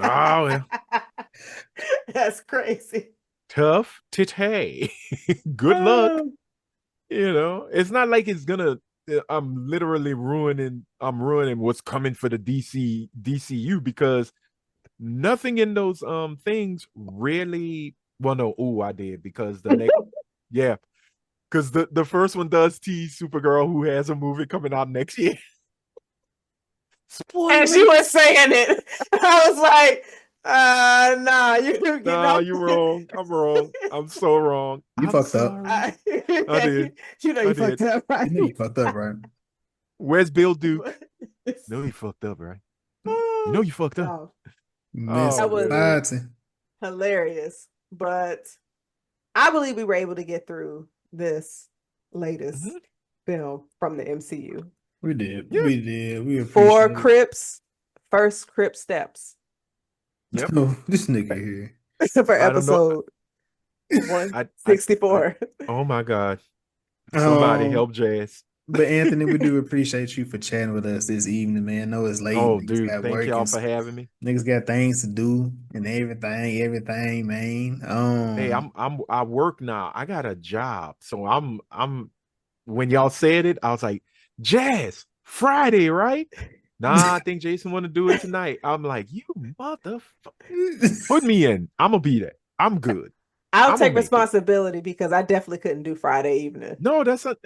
Oh, yeah. That's crazy. Tough titty. Good luck. Oh, It's not like it's gonna. I'm ruining what's coming for the DCU because nothing in those things really. Well, no, I did because the next, yeah, because the first one does tease Supergirl who has a movie coming out next year. as you Spoilers. were saying it, I was like, nah, you're getting Nah, off. you're wrong. I'm wrong. I'm so wrong. You I'm fucked up. sorry. I did. You know I you did. fucked up, You right? know you fucked up, right? Where's Bill Duke? No, he fucked up, right? You know you fucked up. No, Miss Oh that was man. Patty. hilarious. But I believe we were able to get through this latest Mhm. film from the MCU. We did. Yeah. We did. We Four appreciate it. Crips, first Crip steps Yep. Oh, this nigga here. for I don't know. episode I 164. oh my God. Somebody Um, help Jazz. but Anthony, we do appreciate you for chatting with us this evening, man. I know it's late. Oh, Niggas dude, got thank work y'all and for having me. niggas got things to do and everything, man. Hey, I work now. I got a job. So I'm when y'all said it, I was like, Jazz, Friday, right? Nah, I think Jason want to do it tonight. I'm like, you motherfucker. Put me in. I'm gonna be there. I'm good. I'll I'm gonna take make it. responsibility because I definitely couldn't do Friday evening. No, that's a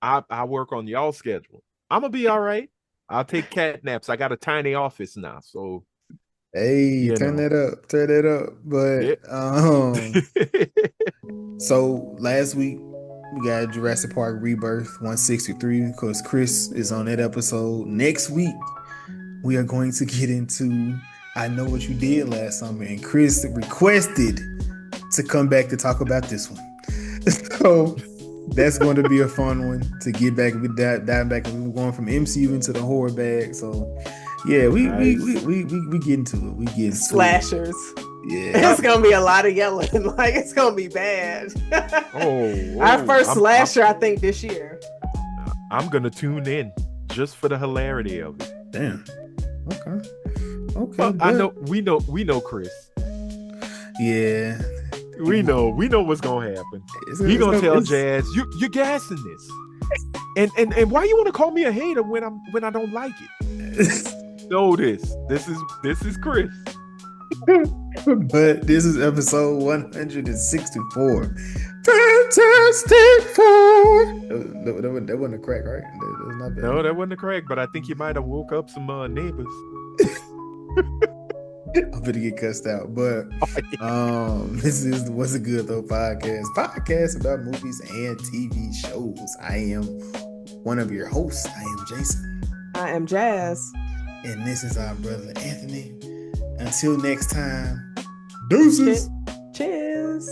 I work on y'all schedule. I'm gonna be all right. I'll take cat naps. I got a tiny office now, so Hey, you know. turn that up. Yeah. But so last week we got Jurassic Park Rebirth 163 because Chris is on that episode. Next week we are going to get into I Know What You Did Last Summer, and Chris requested to come back to talk about this one. So that's going to be a fun one to get back with that dive back. We're going from MCU into the horror bag. So yeah, we Nice. we get into it. We get Slashers. Yeah. It's gonna be a lot of yelling. Like it's gonna be bad. Our first slasher, I think, this year. I'm gonna tune in just for the hilarity of it. Damn. Okay. Well, I know we know Chris. Yeah. We know what's gonna happen. He gonna tell Jazz, you're gassing this. And why you want to call me a hater when I don't like it? Know this. This is Chris. But this is episode 164. Fantastic Four. That wasn't a crack, right? That was not bad. No, that wasn't a crack, but I think you might have woke up some neighbors. I'm gonna get cussed out, but this is What's a Good Though podcast about movies and TV shows. I am one of your hosts. I am Jason. I am Jazz. And this is our brother Anthony. Until next time, deuces. Cheers.